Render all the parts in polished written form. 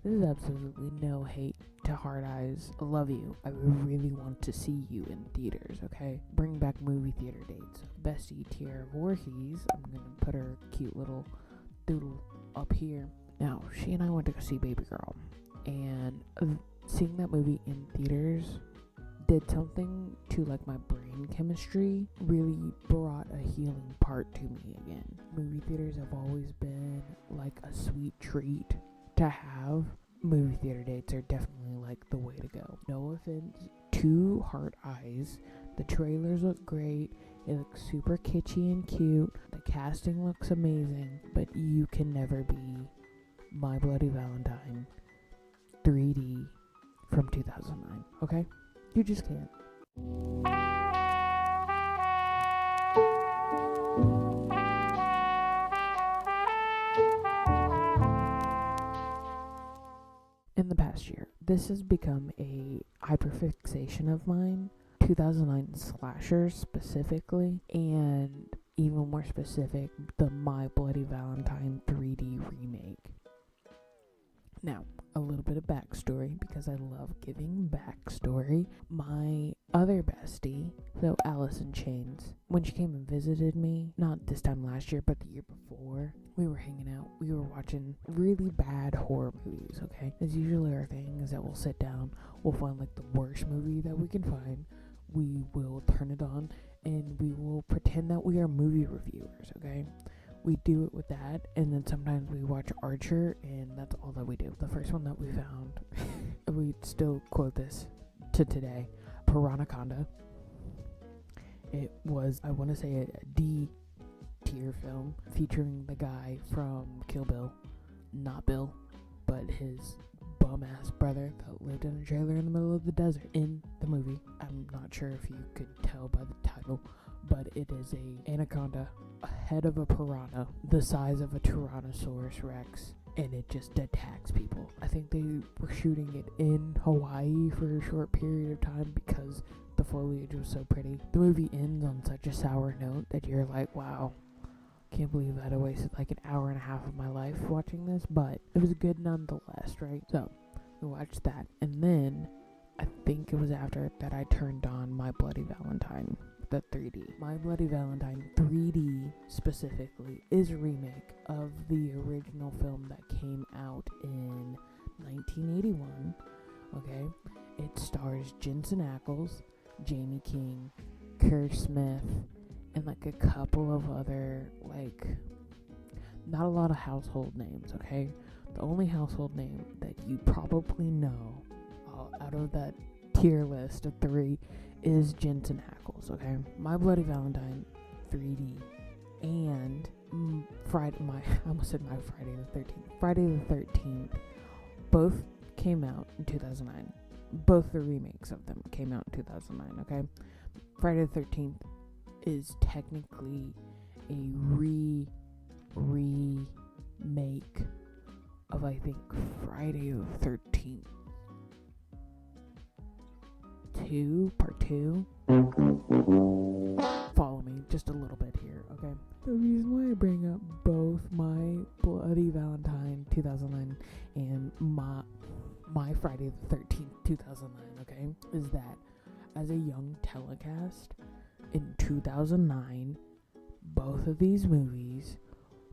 This is absolutely no hate to Hard Eyes. I love you. I really want to see you in theaters, okay? Bring back movie theater dates. Bestie Tierra Voorhees, I'm gonna put her cute little doodle up here. Now, she and I went to go see Baby Girl, and seeing that movie in theaters did something to like my brain chemistry, really brought a healing part to me again. Movie theaters have always been like a sweet treat to have. Movie theater dates are definitely like the way to go. No offense to Hard Eyes. The trailers look great. It looks super kitschy and cute. The casting looks amazing. But you can never be My Bloody Valentine 3D from 2009. Okay? You just can't. In the past year, this has become a hyperfixation of mine. 2009 slashers specifically, and even more specific, the My Bloody Valentine 3D remake. Now, a little bit of backstory, because I love giving backstory. My other bestie, so Alice in Chains, when she came and visited me, not this time last year, but the year before, we were hanging out. We were watching really bad horror movies, okay? As usually our thing is that we'll sit down, we'll find like the worst movie that we can find, we will turn it on, and we will pretend that we are movie reviewers, okay? We do it with that, and then sometimes we watch Archer, and that's all that we do. The first one that we found, we still quote this to today, Piranaconda. It was, I want to say, a D tier film featuring the guy from Kill Bill. Not Bill, but his bum-ass brother that lived in a trailer in the middle of the desert in the movie. I'm not sure if you could tell by the title, but it is a anaconda, a head of a piranha, the size of a Tyrannosaurus Rex, and it just attacks people. I think they were shooting it in Hawaii for a short period of time because the foliage was so pretty. The movie ends on such a sour note that you're like, wow, can't believe that I wasted like an hour and a half of my life watching this, but it was good nonetheless, right? So, we watched that, and then I think it was after that I turned on My Bloody Valentine, the 3D. My Bloody Valentine 3D specifically is a remake of the original film that came out in 1981, okay? It stars Jensen Ackles, Jamie King, Kerr Smith, and like a couple of other, like, not a lot of household names, okay? The only household name that you probably know out of that tier list of 3 is Jensen Ackles, okay? My Bloody Valentine 3D and Friday the 13th both came out in 2009. Both the remakes of them came out in 2009, okay? Friday the 13th is technically a remake of, I think, Friday the 13th 2, part 2. Follow me just a little bit here, okay? The reason why I bring up both My Bloody Valentine 2009 and my Friday the 13th 2009, okay, is that as a young telecast in 2009, both of these movies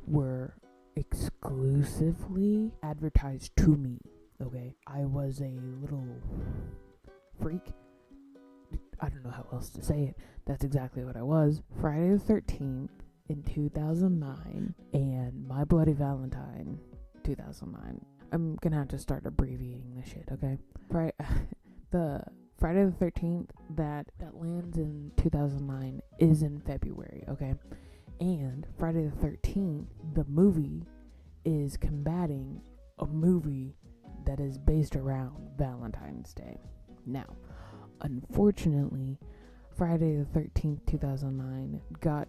were exclusively advertised to me, okay? I was a little freak. I don't know how else to say it. That's exactly what I was. Friday the 13th in 2009 and My Bloody Valentine 2009. I'm gonna have to start abbreviating this shit, okay? The Friday the 13th that lands in 2009 is in February, okay? And Friday the 13th, the movie, is combating a movie that is based around Valentine's Day. Now, unfortunately, Friday the 13th, 2009 got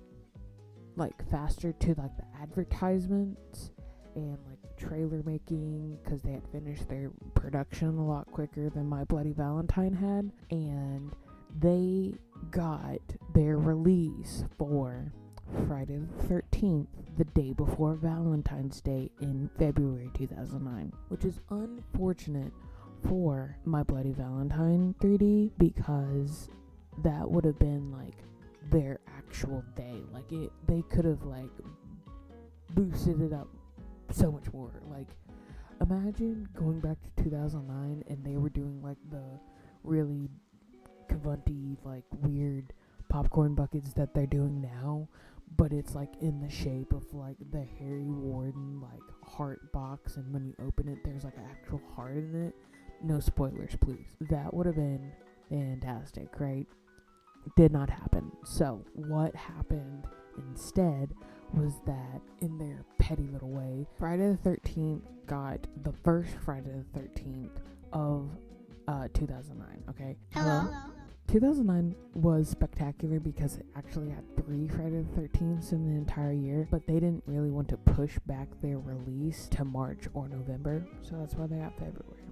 like faster to like the advertisements and like trailer making because they had finished their production a lot quicker than My Bloody Valentine had, and they got their release for Friday the 13th, the day before Valentine's Day in February 2009, which is unfortunate for My Bloody Valentine 3D because that would have been like their actual day. Like they could have like boosted it up so much more. Like imagine going back to 2009 and they were doing like the really cavunty, like weird popcorn buckets that they're doing now, but it's like in the shape of like the Harry Warden like heart box, and when you open it there's like an actual heart in it. No spoilers, please. That would have been fantastic, right? Did not happen. So what happened instead was that in their petty little way, Friday the 13th got the first Friday the 13th of 2009, okay? Hello? 2009 was spectacular because it actually had 3 Friday the 13ths in the entire year, but they didn't really want to push back their release to March or November, so that's why they got February.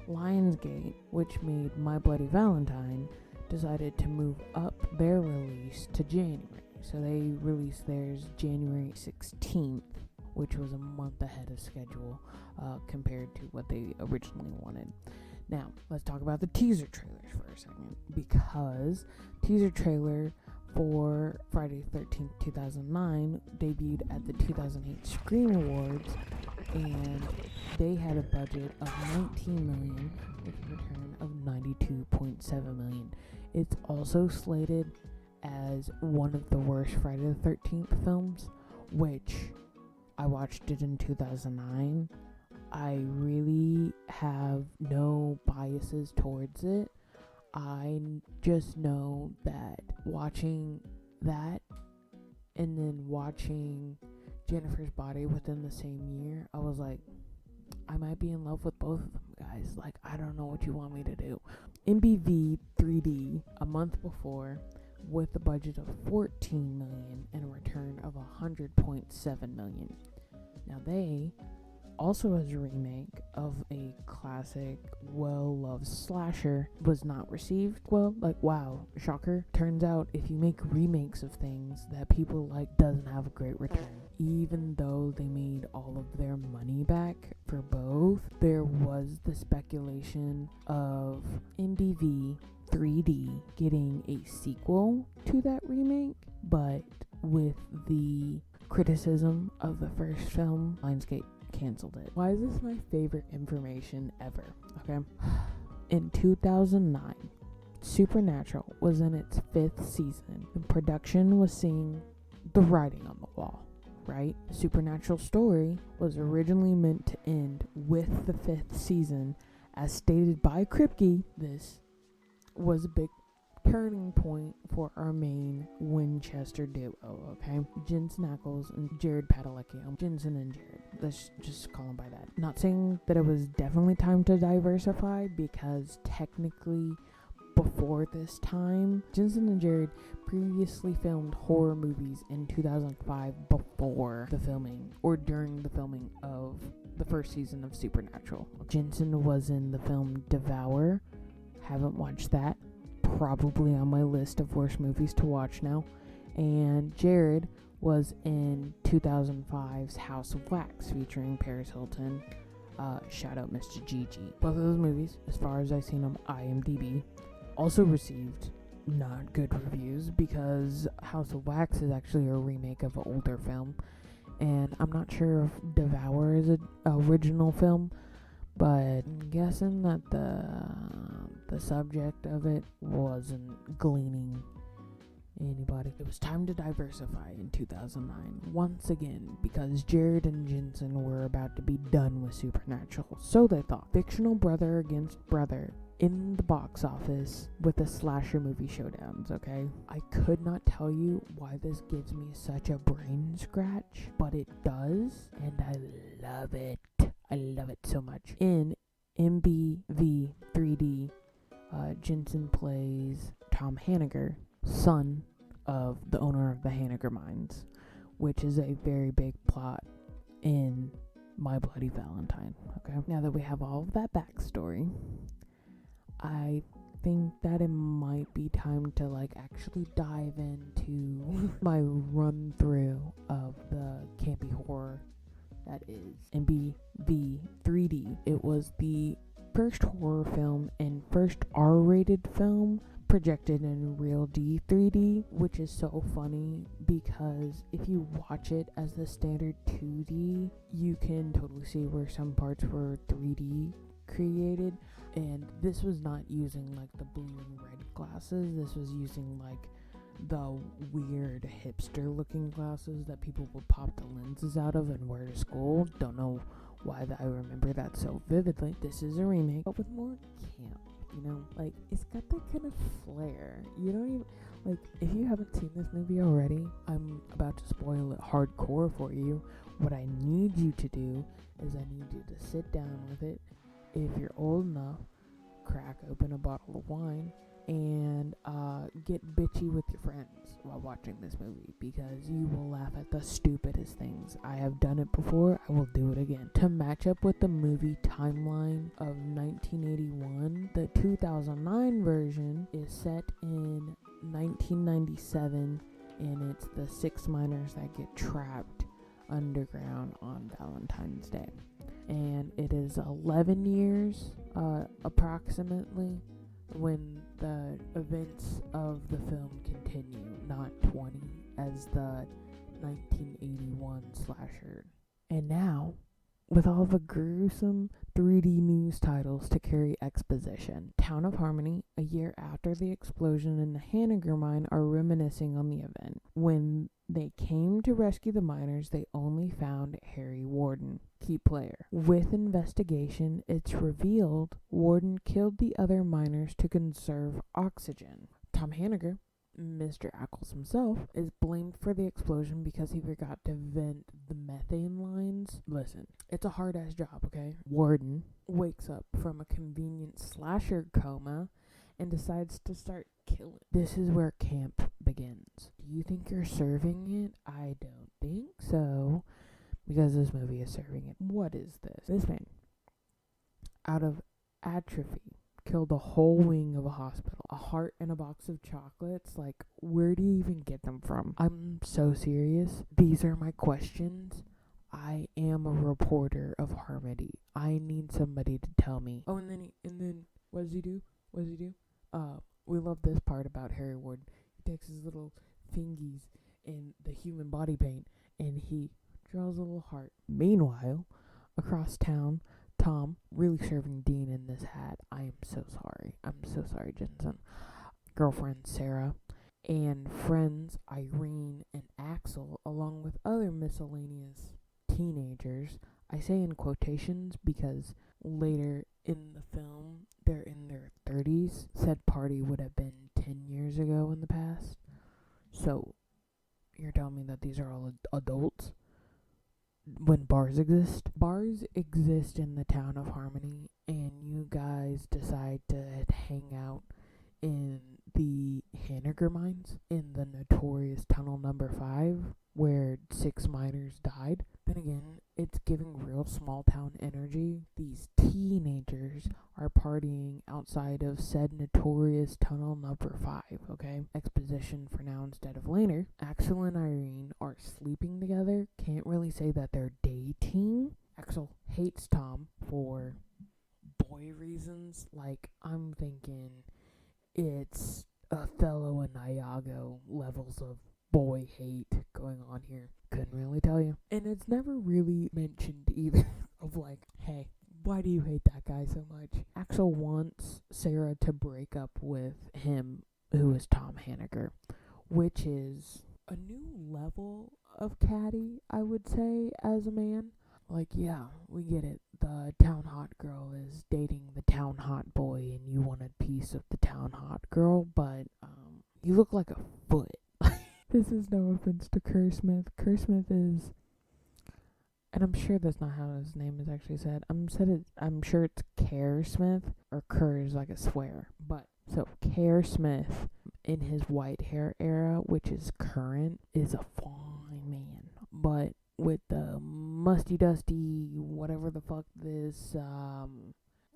Lionsgate, which made My Bloody Valentine, decided to move up their release to January. So they released theirs January 16th, which was a month ahead of schedule compared to what they originally wanted. Now, let's talk about the teaser trailers for a second, because teaser trailer for Friday the 13th, 2009 debuted at the 2008 Screen Awards, and they had a budget of $19 million with a return of $92.7 million. It's also slated as one of the worst Friday the 13th films, which I watched it in 2009. I really have no biases towards it. I just know that watching that and then watching Jennifer's Body within the same year, I was like, I might be in love with both of them, guys. Like, I don't know what you want me to do. MBV 3D a month before with a budget of $14 million and a return of $100.7 million. Now they also as a remake of a classic, well-loved slasher, was not received well. Like, wow, shocker. Turns out if you make remakes of things that people like, doesn't have a great return. Even though they made all of their money back for both, there was the speculation of MBV 3D getting a sequel to that remake, but with the criticism of the first film, Lionsgate canceled it. Why is this my favorite information ever? Okay. In 2009, Supernatural was in its 5th season, and production was seeing the writing on the wall, right? The Supernatural story was originally meant to end with the 5th season, as stated by Kripke. This was a big turning point for our main Winchester duo, okay? Jensen Ackles and Jared Padalecki. Jensen and Jared. Let's just call them by that. Not saying that it was definitely time to diversify, because technically before this time, Jensen and Jared previously filmed horror movies in 2005 before the filming, or during the filming of the first season of Supernatural. Jensen was in the film Devour. Haven't watched that. Probably on my list of worst movies to watch now. And Jared was in 2005's House of Wax featuring Paris Hilton. Shout out Mr. Gigi. Both of those movies, as far as I've seen on IMDb, also received not good reviews, because House of Wax is actually a remake of an older film, and I'm not sure if Devour is an original film, but I'm guessing that the subject of it wasn't gleaning anybody. It was time to diversify in 2009 once again, because Jared and Jensen were about to be done with Supernatural, so they thought. Fictional brother against brother in the box office with the slasher movie showdowns, okay? I could not tell you why this gives me such a brain scratch, but it does, and I love it. I love it so much. In MBV 3D, Jensen plays Tom Hanniger, son of the owner of the Hanniger Mines, which is a very big plot in My Bloody Valentine, okay? Now that we have all of that backstory, I think that it might be time to like actually dive into my run through of the campy horror that is MBV 3D. It was the first horror film and first R-rated film projected in real D 3D, which is so funny because if you watch it as the standard 2D, you can totally see where some parts were 3D created, and this was not using like the blue and red glasses. This was using like the weird hipster looking glasses that people would pop the lenses out of and wear to school. Don't know why I remember that so vividly. This is a remake, but with more camp, you know? Like, it's got that kind of flair. You don't even, like, if you haven't seen this movie already, I'm about to spoil it hardcore for you. What I need you to do is I need you to sit down with it. If you're old enough, crack open a bottle of wine and get bitchy with your friends while watching this movie, because you will laugh at the stupidest things. I have done it before, I will do it again. To match up with the movie timeline of 1981, the 2009 version is set in 1997, and it's the 6 miners that get trapped underground on Valentine's Day. And it is 11 years approximately when the events of the film continue, not 20 as the 1981 slasher. And now, with all the gruesome 3D news titles to carry exposition, Town of Harmony, a year after the explosion in the Hanniger mine, are reminiscing on the event. When they came to rescue the miners, they only found Harry Warden, key player. With investigation, it's revealed Warden killed the other miners to conserve oxygen. Tom Hanniger, Mr. Ackles himself, is blamed for the explosion because he forgot to vent the methane lines. Listen, it's a hard-ass job, okay? Warden wakes up from a convenient slasher coma and decides to start killing. This is where camp begins. Do you think you're serving it? I don't think so, because this movie is serving it. What is this? This man, out of atrophy, killed a whole wing of a hospital, a heart and a box of chocolates. Like, where do you even get them from? I'm so serious. These are my questions. I am a reporter of Harmony. I need somebody to tell me. Oh, and then what does he do? We love this part about Harry Warden. He takes his little fingies in the human body paint and he draws a little heart. Meanwhile, across town, Tom, really serving Dean in this hat. I am so sorry. I'm so sorry, Jensen. Girlfriend Sarah and friends Irene and Axel, along with other miscellaneous teenagers. I say in quotations because later in the film, they're in their 30s. Said party would have been 10 years ago in the past. So, you're telling me that these are all adults? When bars exist? Bars exist in the town of Harmony, and you guys decide to hang out in the Hanniger mines, in the notorious tunnel number 5, where 6 miners died. Then again, it's giving real small town energy. These teenagers are partying outside of said notorious tunnel number 5, okay? Exposition for now instead of later. Axel and Irene are sleeping together. Can't really say that they're dating. Axel hates Tom for boy reasons. Like, I'm thinking it's Othello and Iago levels of boy hate going on here. Couldn't really tell you. And it's never really mentioned either of like, hey, why do you hate that guy so much? Axel wants Sarah to break up with him, who is Tom Hanniger, which is a new level of catty, I would say, as a man. Like, yeah, we get it. The town hot girl is dating the town hot boy, and you want a piece of the town hot girl, but you look like a foot. This is no offense to Kerr Smith. Kerr Smith is, and I'm sure that's not how his name is actually said. I'm sure it's Kerr Smith, or Kerr is like a swear. But so Kerr Smith in his white hair era, which is current, is a fine man. But with the musty dusty whatever the fuck this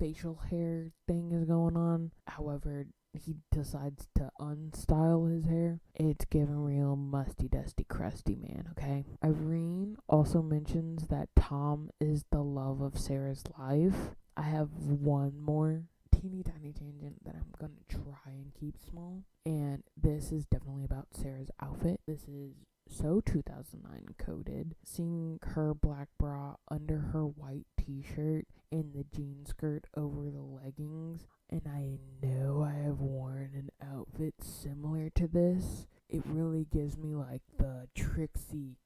facial hair thing is going on. However, he decides to unstyle his hair. It's giving real musty, dusty, crusty man, okay? Irene also mentions that Tom is the love of Sarah's life. I have one more teeny tiny tangent that I'm gonna try and keep small, and this is definitely about Sarah's outfit. This is so 2009 coded. Seeing her black bra under her white t-shirt and the jean skirt over the leggings, and I know I have worn an outfit similar to this. It really gives me like the Trixie,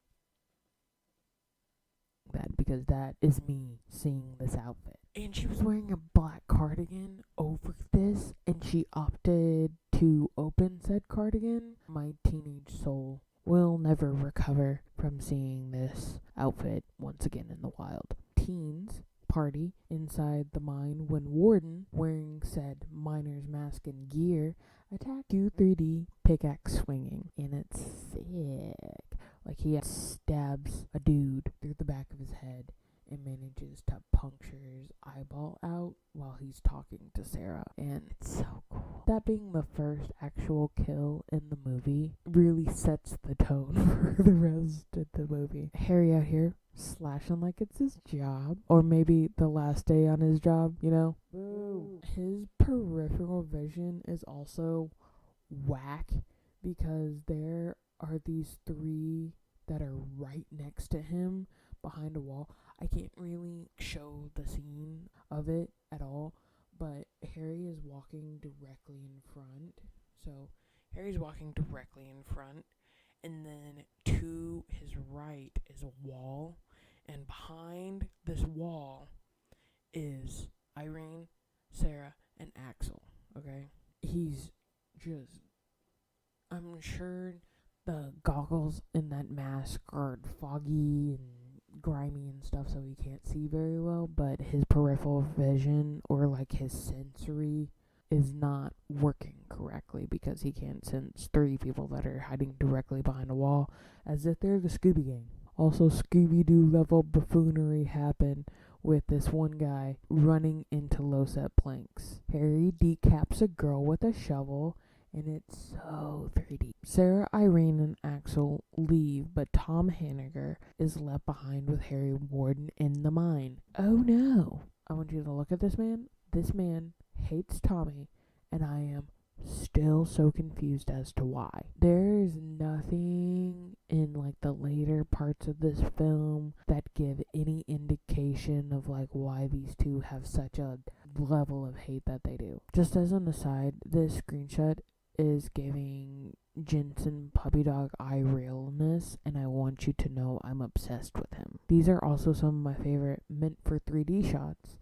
that because that is me seeing this outfit. And she was wearing a black cardigan over this, and she opted to open said cardigan. My teenage soul will never recover from seeing this outfit once again in the wild. Teens party inside the mine when Warden, wearing said miner's mask and gear, attack you 3D pickaxe swinging. And it's sick. Like he stabs a dude through the back of his head and manages to puncture his eyeball out while he's talking to Sarah. And it's so cool. That being the first actual kill in the movie really sets the tone for the rest of the movie. Harry out here slashing like it's his job, or maybe the last day on his job, you know? Boo. His peripheral vision is also whack because there are these three that are right next to him behind a wall. I can't really show the scene of it at all, but Harry is walking directly in front. So Harry's walking directly in front, and then to his right is a wall, and behind this wall is Irene, Sarah, and Axel, okay? He's just, I'm sure the goggles in that mask are foggy and grimy and stuff, so he can't see very well, but his peripheral vision, or like his sensory, is not working correctly because he can't sense three people that are hiding directly behind a wall as if they're the Scooby Gang. Also, Scooby-Doo level buffoonery happened with this one guy running into low-set planks. Harry decaps a girl with a shovel, and it's so 3D. Sarah, Irene, and Axel leave, but Tom Hanniger is left behind with Harry Warden in the mine. Oh no! I want you to look at this man. This man hates Tommy, and I am still so confused as to why. There's nothing in like the later parts of this film that give any indication of like why these two have such a level of hate that they do. Just as an aside, this screenshot is giving Jensen puppy dog eye realness, and I want you to know I'm obsessed with him. These are also some of my favorite meant for 3D shots,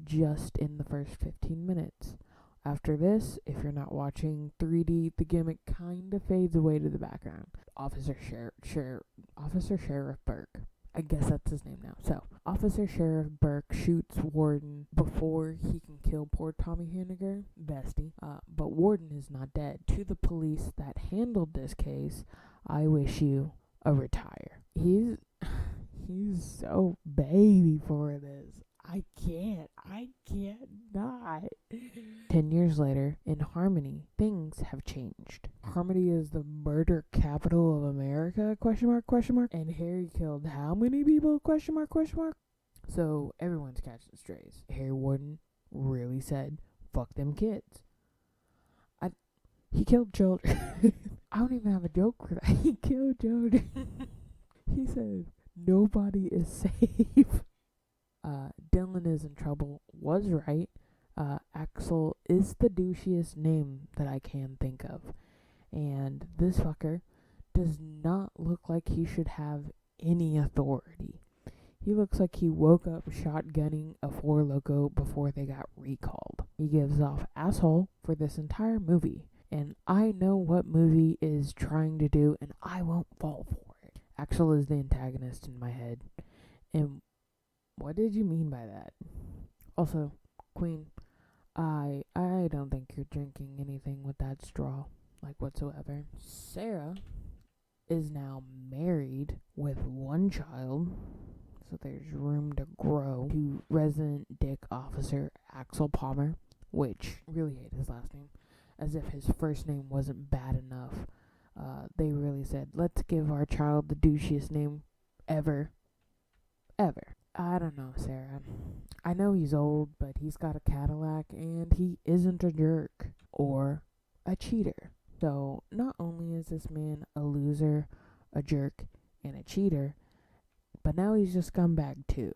just in the first 15 minutes. After this, if you're not watching 3D, the gimmick kinda fades away to the background. Officer Sheriff Burke. I guess that's his name now. So, Officer Sheriff Burke shoots Warden before he can kill poor Tommy Hanniger, bestie. But Warden is not dead. To the police that handled this case, I wish you a retire. He's so baby for this. I can't not. 10 years later, in Harmony, things have changed. Harmony is the murder capital of America, ? And Harry killed how many people, ? So everyone's catching strays. Harry Warden really said, fuck them kids. He killed children. I don't even have a joke for that. He killed children. He said, nobody is safe. Dylan is in trouble was right. Axel is the douchiest name that I can think of. And this fucker does not look like he should have any authority. He looks like he woke up shotgunning a Four Loko before they got recalled. He gives off asshole for this entire movie. And I know what movie is trying to do, and I won't fall for it. Axel is the antagonist in my head. And what did you mean by that? Also, Queen, I don't think you're drinking anything with that straw, like whatsoever. Sarah is now married with one child. so there's room to grow, to resident dick officer Axel Palmer, which really hate his last name, as if his first name wasn't bad enough. They really said, let's give our child the douchiest name ever. I don't know, Sarah. I know he's old, but he's got a Cadillac, and he isn't a jerk or a cheater. So not only is this man a loser, a jerk, and a cheater, but now he's a scumbag too.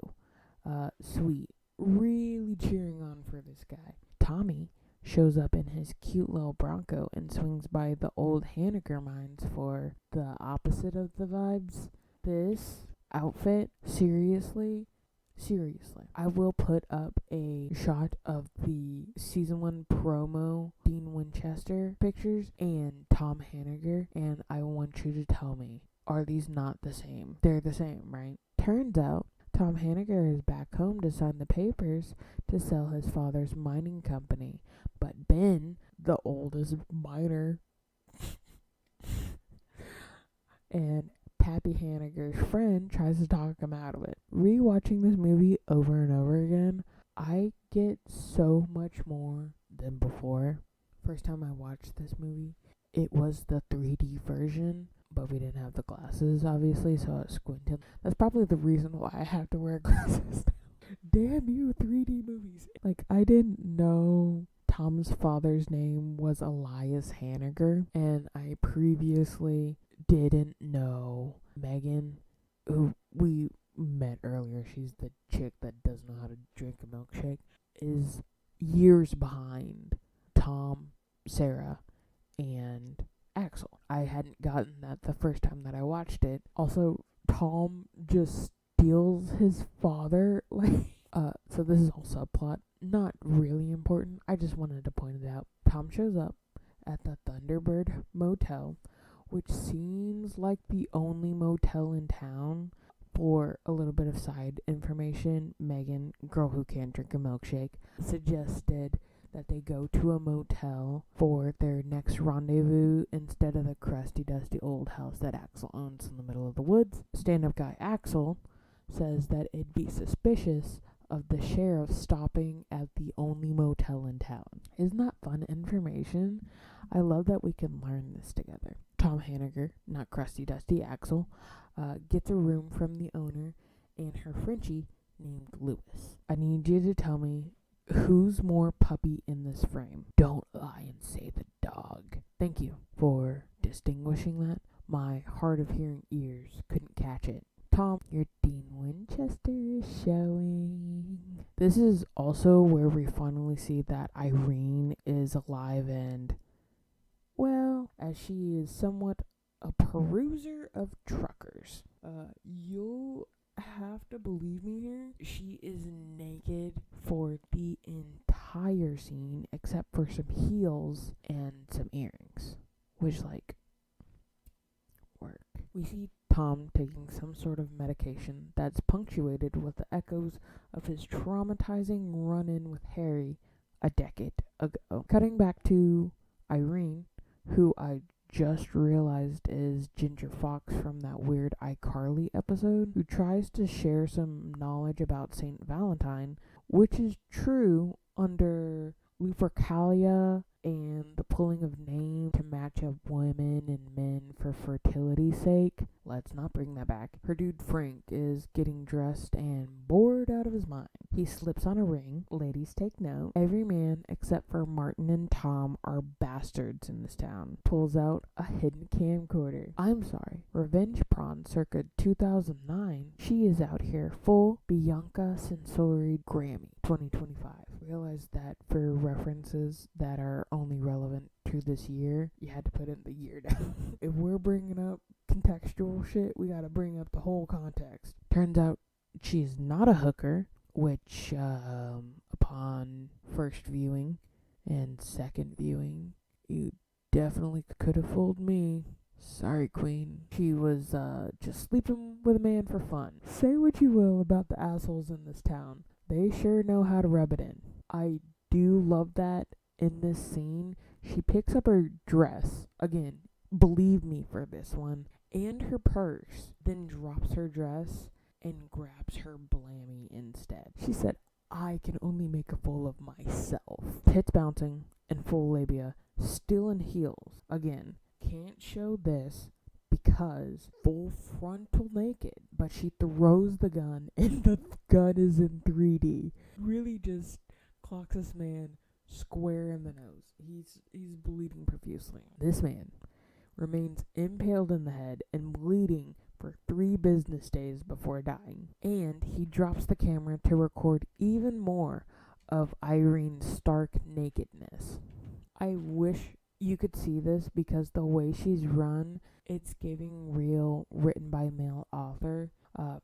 Sweet. Really cheering on for this guy. Tommy shows up in his cute little Bronco and swings by the old Haneker mines for the opposite of the vibes. This outfit, seriously, I will put up a shot of the season 1 promo Dean Winchester pictures and Tom Haneger, and I want you to tell me, are these not the same? They're the same, right? Turns out Tom Haneger is back home to sign the papers to sell his father's mining company, but Ben, the oldest miner, and Pappy Haneger's friend, tries to talk him out of it. Rewatching this movie over and over again, I get so much more than before. First time I watched this movie, it was the 3D version, but we didn't have the glasses, obviously, so I was squinting. That's probably the reason why I have to wear glasses now. Damn you, 3D movies. Like, I didn't know Tom's father's name was Elias Haneger, and I previously didn't know Megan, who we met earlier, she's the chick that doesn't know how to drink a milkshake, is years behind Tom, Sarah, and Axel. I hadn't gotten that the first time that I watched it. Also, Tom just steals his father, so this is all subplot, not really important, I just wanted to point it out. Tom shows up at the Thunderbird Motel, which seems like the only motel in town. For a little bit of side information, Megan, girl who can't drink a milkshake, suggested that they go to a motel for their next rendezvous instead of the crusty, dusty old house that Axel owns in the middle of the woods. Stand-up guy Axel says that it'd be suspicious of the sheriff stopping at the only motel in town. Isn't that fun information? I love that we can learn this together. Tom Haneger, not crusty, dusty Axel, gets a room from the owner and her Frenchie named Lewis. I need you to tell me, who's more puppy in this frame? Don't lie and say the dog. Thank you for distinguishing that. My hard of hearing ears couldn't catch it. Tom, your Dean Winchester is showing. This is also where we finally see that Irene is alive and, well, as she is somewhat a peruser of truckers. You'll have to believe me here. She is naked for the entire scene except for some heels and some earrings, which, work. We see Tom taking some sort of medication that's punctuated with the echoes of his traumatizing run-in with Harry a decade ago. Cutting back to Irene, who I just realized is Ginger Fox from that weird iCarly episode, who tries to share some knowledge about St. Valentine, which is true under Lupercalia and the pulling of names to match up women and men for fertility's sake. Let's not bring that back. Her dude Frank is getting dressed and bored out of his mind. He slips on a ring. Ladies, take note. Every man except for Martin and Tom are bastards in this town. Pulls out a hidden camcorder. I'm sorry. Revenge Prawn circa 2009. She is out here full Bianca Censori Grammy 2025. Realize that for references that are only relevant to this year, you had to put in the year down. If we're bringing up contextual shit, we gotta bring up the whole context. Turns out she's not a hooker, which upon first viewing and second viewing, you definitely could have fooled me. Sorry, Queen. She was just sleeping with a man for fun. Say what you will about the assholes in this town, they sure know how to rub it in. I do love that in this scene. She picks up her dress, again, believe me for this one, and her purse, then drops her dress and grabs her blammy instead. She said, "I can only make a fool of myself." Tits bouncing and full labia, still in heels. Again, can't show this because full frontal naked, but she throws the gun and the gun is in 3D. Really just clocks this man square in the nose. He's bleeding profusely. This man remains impaled in the head and bleeding for 3 business days before dying. And he drops the camera to record even more of Irene's stark nakedness. I wish you could see this because the way she's run, it's giving real written by male author,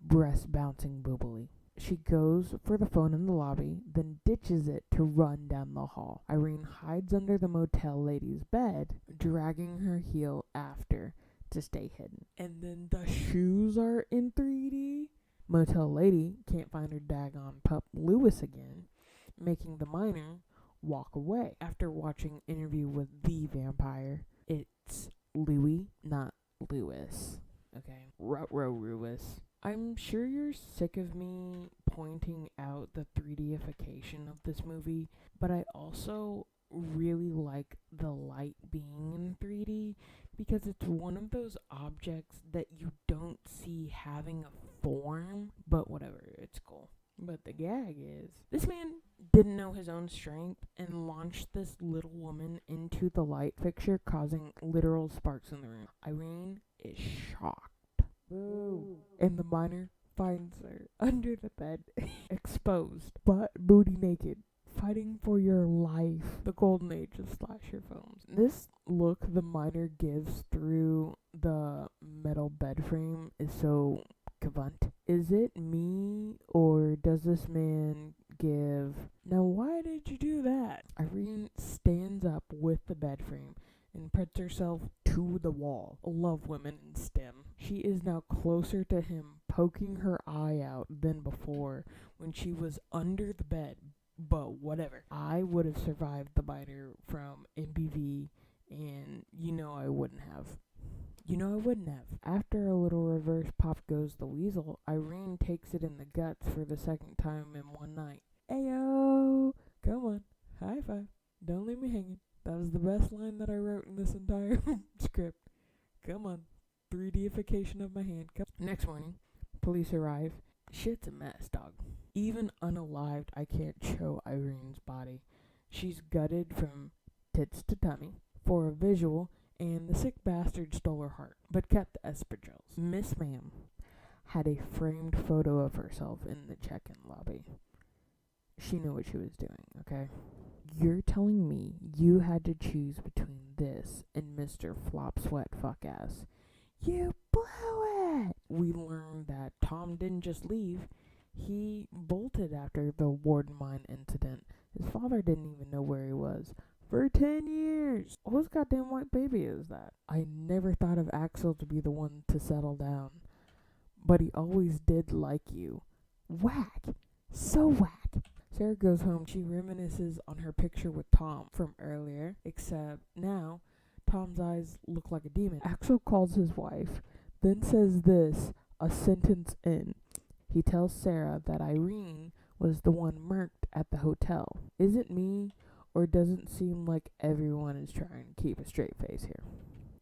breast bouncing boobily. She goes for the phone in the lobby, then ditches it to run down the hall. Irene hides under the motel lady's bed, dragging her heel after to stay hidden. And then the shoes are in 3D. Motel lady can't find her daggone pup Lewis again, making the minor walk away. After watching Interview with the Vampire, it's Louis, not Lewis. Okay, Ruh-roh Lewis. I'm sure you're sick of me pointing out the 3Dification of this movie, but I also really like the light being in 3D because it's one of those objects that you don't see having a form, but whatever, it's cool. But the gag is, this man didn't know his own strength and launched this little woman into the light fixture, causing literal sparks in the room. Irene is shocked. Boo. And the minor finds her under the bed, exposed, butt booty naked, fighting for your life. The golden age of slasher films. This look the minor gives through the metal bed frame is so cavant. Is it me, or does this man give... Now why did you do that? Irene stands up with the bed frame and puts herself to the wall. Love women in STEM. She is now closer to him, poking her eye out than before when she was under the bed. But whatever. I would have survived the biter from MBV, and I wouldn't have. After a little reverse pop goes the weasel, Irene takes it in the guts for the second time in one night. Ayo! Come on, high five. Don't leave me hanging. That was the best line that I wrote in this entire script. Come on, 3Dification of my hand. Next morning, police arrive. Shit's a mess, dog. Even unalived, I can't show Irene's body. She's gutted from tits to tummy for a visual, and the sick bastard stole her heart, but kept the espadrilles. Miss Ma'am had a framed photo of herself in the check-in lobby. She knew what she was doing, okay? You're telling me you had to choose between this and Mr. Flop Sweat Fuck Ass. You blew it! We learned that Tom didn't just leave. He bolted after the Warden Mine incident. His father didn't even know where he was. For 10 years! Whose goddamn white baby is that? I never thought of Axel to be the one to settle down. But he always did like you. Whack! So whack! Sarah goes home. She reminisces on her picture with Tom from earlier, except now Tom's eyes look like a demon. Axel calls his wife, then says this a sentence in. He tells Sarah that Irene was the one murked at the hotel. Is it me, or doesn't seem like everyone is trying to keep a straight face here?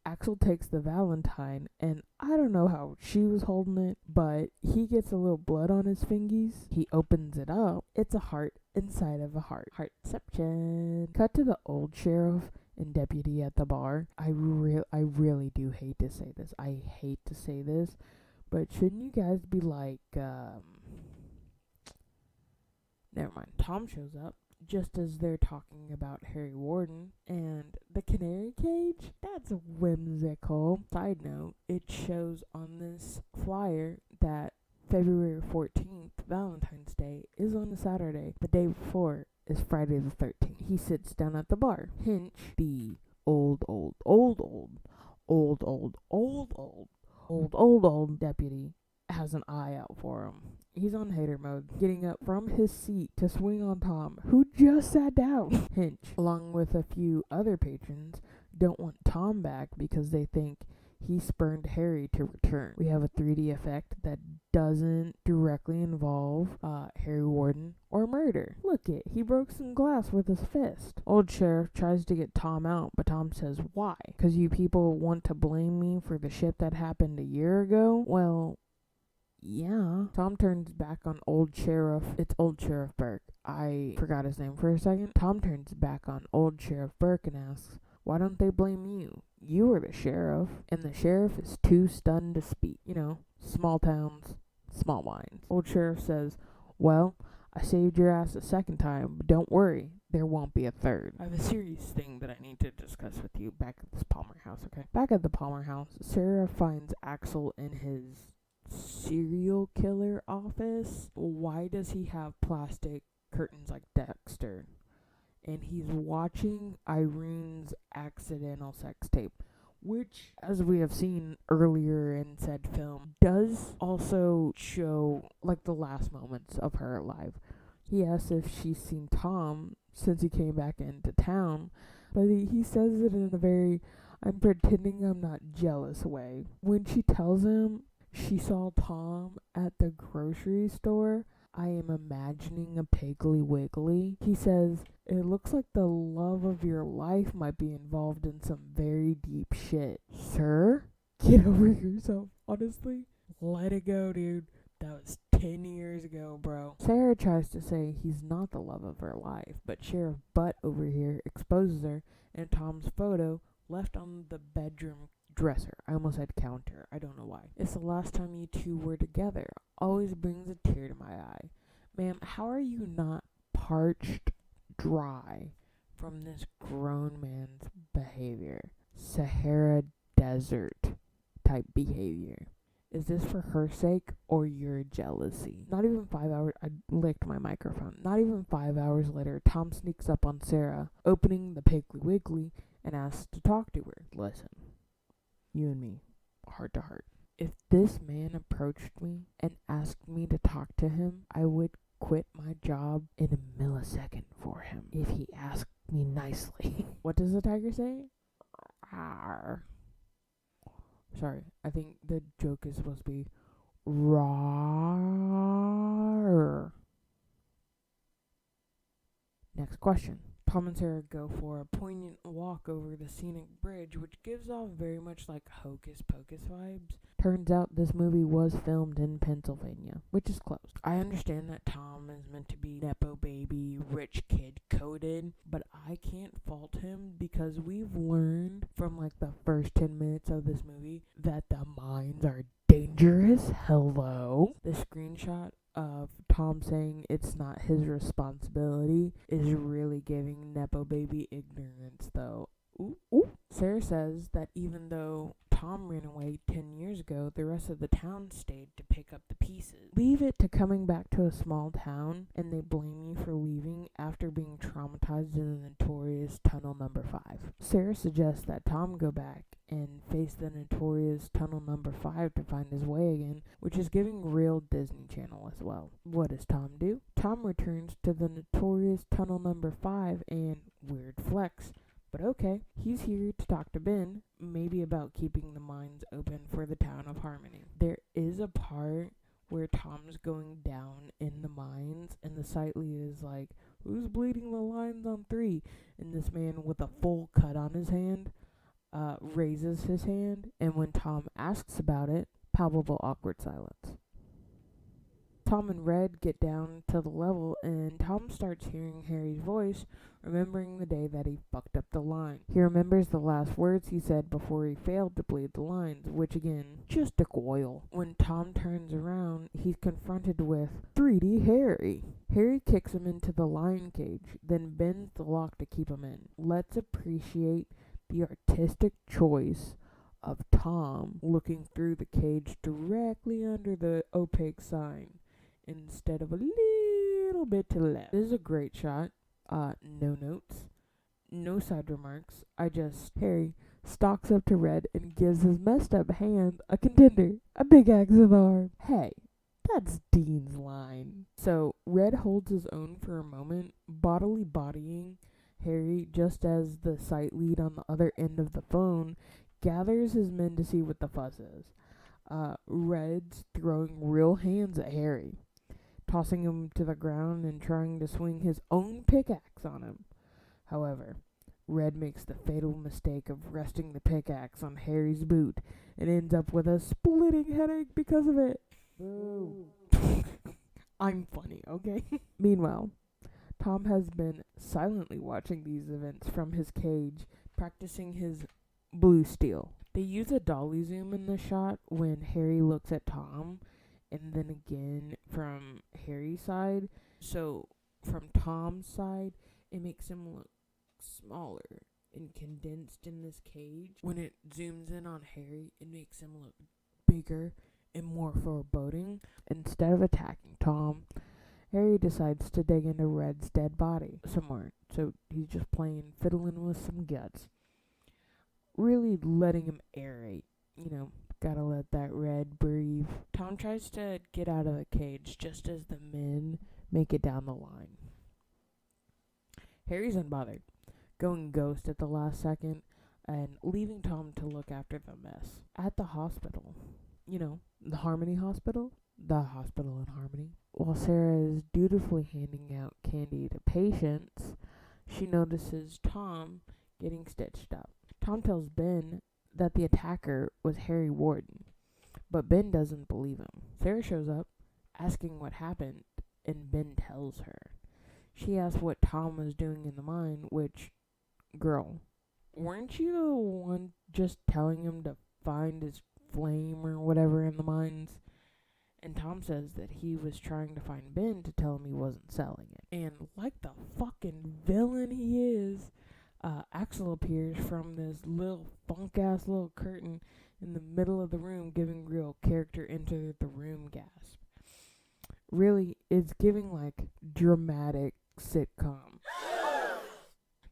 Axel takes the Valentine, and I don't know how she was holding it, but he gets a little blood on his fingies. He opens it up. It's a heart inside of a heart. Heartception. Cut to the old sheriff and deputy at the bar. I really do hate to say this. I hate to say this, but shouldn't you guys be like, never mind. Tom shows up just as they're talking about Harry Warden and the canary cage. That's whimsical. Side note, it shows on this flyer that February 14th, Valentine's Day, is on a Saturday. The day before is Friday the 13th. He sits down at the bar. Hinch, the old deputy, has an eye out for him. He's on hater mode, getting up from his seat to swing on Tom, who just sat down. Hinch, along with a few other patrons, don't want Tom back because they think he spurned Harry to return. We have a 3D effect that doesn't directly involve Harry Warden or murder. Look it, he broke some glass with his fist. Old sheriff tries to get Tom out, but Tom says, why? 'Cause you people want to blame me for the shit that happened a year ago? Well, yeah. Tom turns back on old sheriff. It's old Sheriff Burke. I forgot his name for a second. Tom turns back on old Sheriff Burke and asks, why don't they blame you? You were the sheriff. And the sheriff is too stunned to speak. You know, small towns, small minds. Old sheriff says, well, I saved your ass a second time, but don't worry, there won't be a third. I have a serious thing that I need to discuss with you back at this Palmer house, okay? Back at the Palmer house, Sarah finds Axel in his serial killer office. Why does he have plastic curtains like Dexter? And he's watching Irene's accidental sex tape, which, as we have seen earlier in said film, does also show like the last moments of her life. He asks if she's seen Tom since he came back into town, but he says it in a very I'm pretending I'm not jealous way. When she tells him she saw Tom at the grocery store, I am imagining a Piggly Wiggly. He says, it looks like the love of your life might be involved in some very deep shit. Sir? Get over yourself, honestly. Let it go, dude. That was 10 years ago, bro. Sarah tries to say he's not the love of her life, but Sheriff Butt over here exposes her and Tom's photo left on the bedroom dresser. I almost said counter. I don't know why. It's the last time you two were together. Always brings a tear to my eye. Ma'am, how are you not parched dry from this grown man's behavior? Sahara Desert type behavior. Is this for her sake or your jealousy? Not even 5 hours. I licked my microphone. Not even 5 hours later, Tom sneaks up on Sarah, opening the Piggly Wiggly, and asks to talk to her. Listen. You and me, heart to heart. If this man approached me and asked me to talk to him, I would quit my job in a millisecond for him if he asked me nicely. What does the tiger say? Arr. Sorry, I think the joke is supposed to be roar. Next question. Tom and Sarah go for a poignant walk over the scenic bridge, which gives off very much like Hocus Pocus vibes. Turns out this movie was filmed in Pennsylvania, which is close. I understand that Tom is meant to be Nepo baby, rich kid coded, but I can't fault him because we've learned from like the first 10 minutes of this movie that the mines are dangerous. Hello. The screenshot of Tom saying it's not his responsibility is really giving Nepo baby ignorance though. Ooh, ooh. Sarah says that even though Tom ran away 10 years ago, the rest of the town stayed to pick up the pieces. Leave it to coming back to a small town and they blame you for leaving after being traumatized in the notorious Tunnel Number 5. Sarah suggests that Tom go back and face the notorious Tunnel Number 5 to find his way again, which is giving real Disney Channel as well. What does Tom do? Tom returns to the notorious Tunnel Number 5 and, weird flex, but okay, he's here to talk to Ben, maybe about keeping the mines open for the town of Harmony. There is a part where Tom's going down in the mines and the site lead is like, who's bleeding the lines on 3? And this man with a full cut on his hand raises his hand, and when Tom asks about it, palpable awkward silence. Tom and Red get down to the level, and Tom starts hearing Harry's voice, remembering the day that he fucked up the line. He remembers the last words he said before he failed to bleed the lines, which again, just a goyle. When Tom turns around, he's confronted with 3D Harry. Harry kicks him into the lion cage, then bends the lock to keep him in. Let's appreciate the artistic choice of Tom looking through the cage directly under the opaque sign, instead of a little bit to the left. This is a great shot. No notes, no side remarks. Harry stalks up to Red and gives his messed up hand a contender, a big axe in the arm. Hey, that's Dean's line. So Red holds his own for a moment, bodily bodying Harry just as the site lead on the other end of the phone gathers his men to see what the fuss is. Red's throwing real hands at Harry, tossing him to the ground and trying to swing his own pickaxe on him. However, Red makes the fatal mistake of resting the pickaxe on Harry's boot and ends up with a splitting headache because of it. Boo. I'm funny, okay? Meanwhile, Tom has been silently watching these events from his cage, practicing his blue steel. They use a dolly zoom in the shot when Harry looks at Tom, and then again from Harry's side. So from Tom's side, it makes him look smaller and condensed in this cage. When it zooms in on Harry, it makes him look bigger and more foreboding. Instead of attacking Tom, Harry decides to dig into Red's dead body somewhere. So he's just fiddling with some guts. Really letting him aerate. Gotta let that Red breathe. Tom tries to get out of the cage just as the men make it down the line. Harry's unbothered, going ghost at the last second and leaving Tom to look after the mess. At the hospital, the Harmony Hospital, the hospital in Harmony. While Sarah is dutifully handing out candy to patients, she notices Tom getting stitched up. Tom tells Ben that the attacker was Harry Warden, but Ben doesn't believe him. Sarah shows up, asking what happened, and Ben tells her. She asks what Tom was doing in the mine, which, girl, weren't you the one just telling him to find his flame or whatever in the mines? And Tom says that he was trying to find Ben to tell him he wasn't selling it. And like the fucking villain he is, Axel appears from this little funk-ass little curtain in the middle of the room, giving real character enter the room gasp. Really, it's giving like dramatic sitcom.